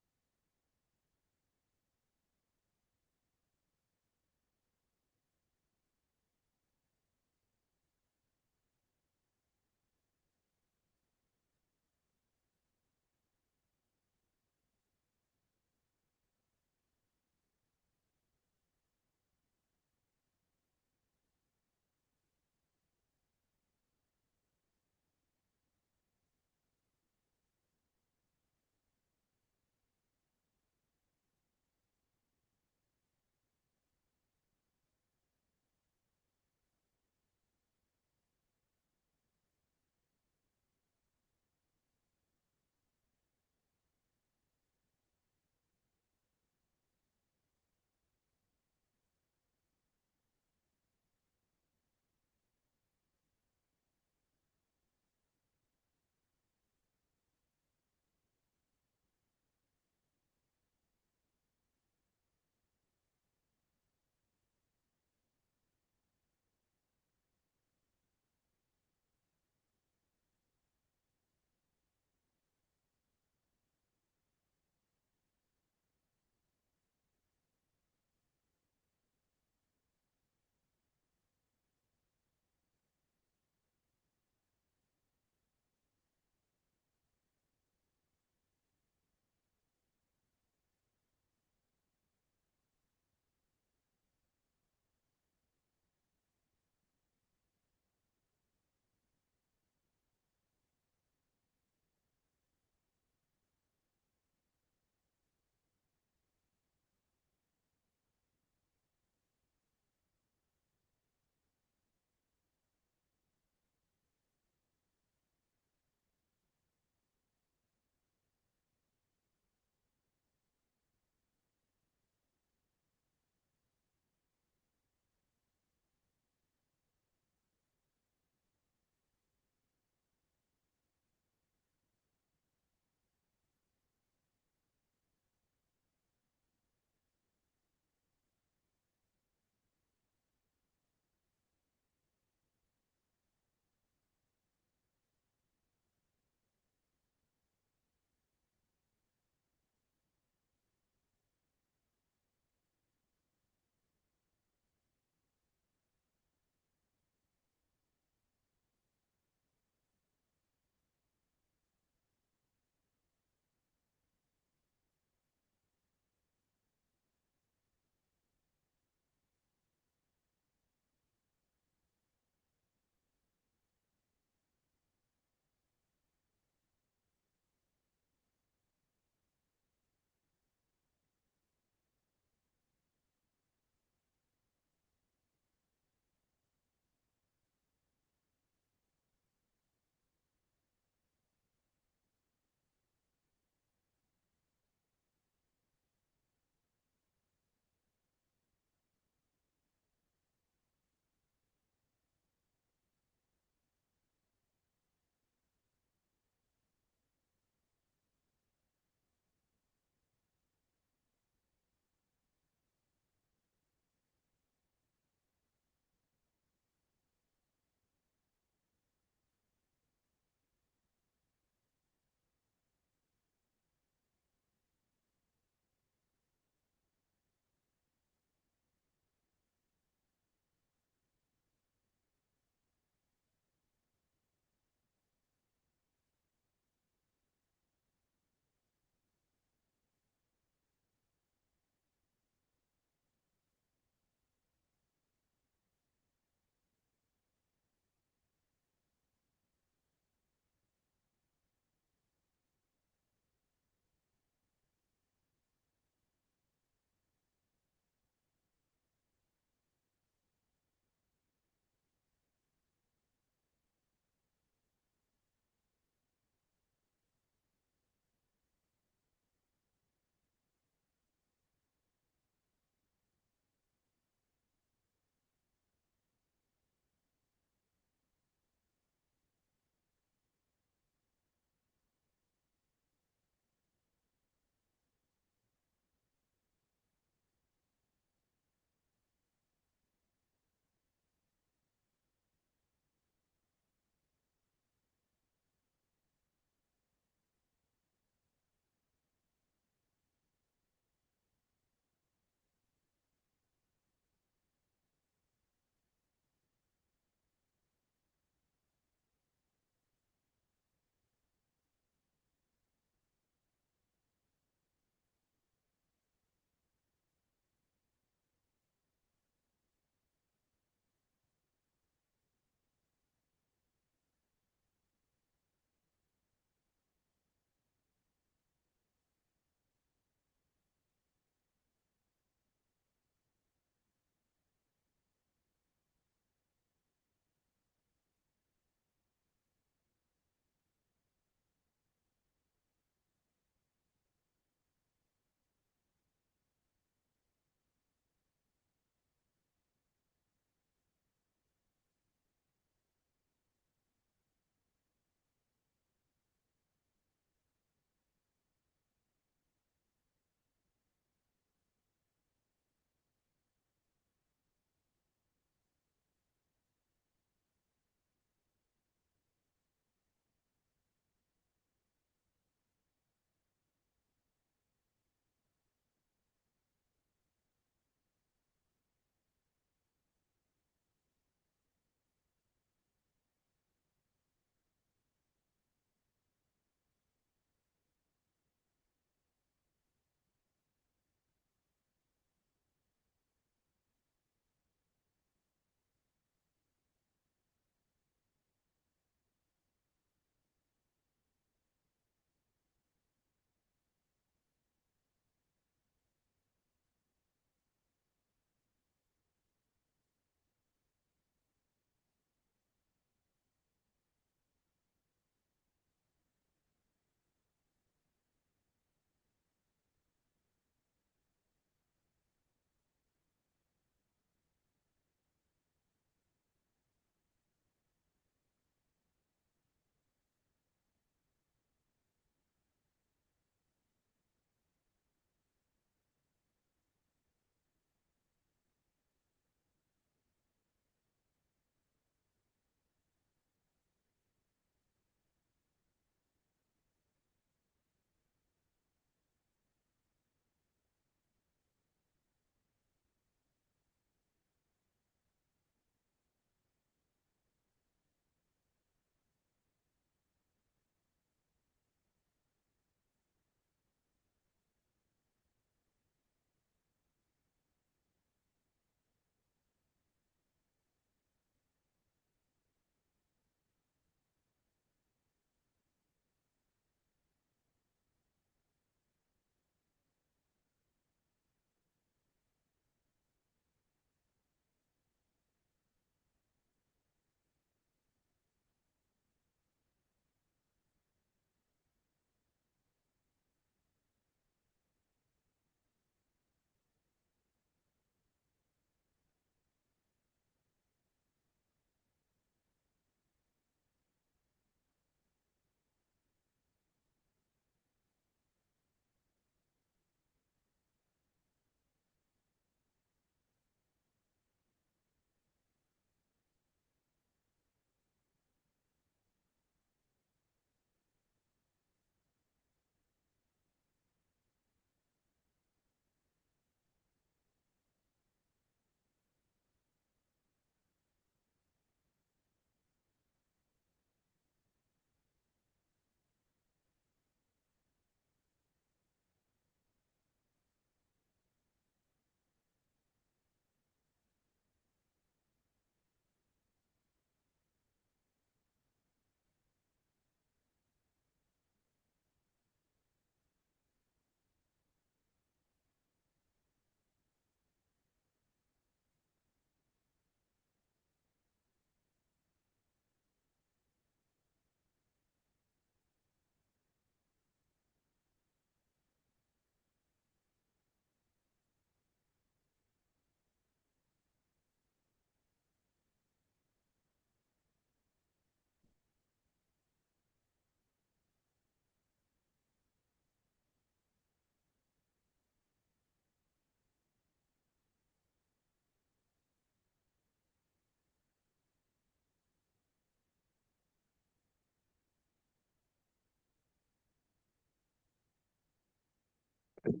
Um,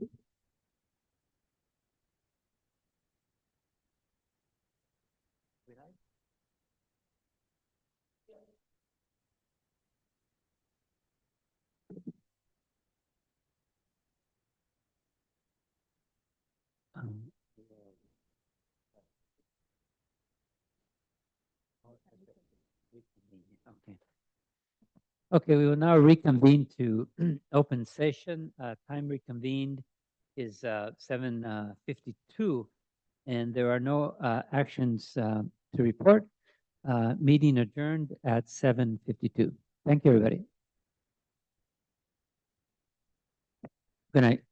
Okay. Okay, we will now reconvene to open session. Time reconvened is 7:52, and there are no actions to report. Meeting adjourned at 7:52. Thank you, everybody. Good night.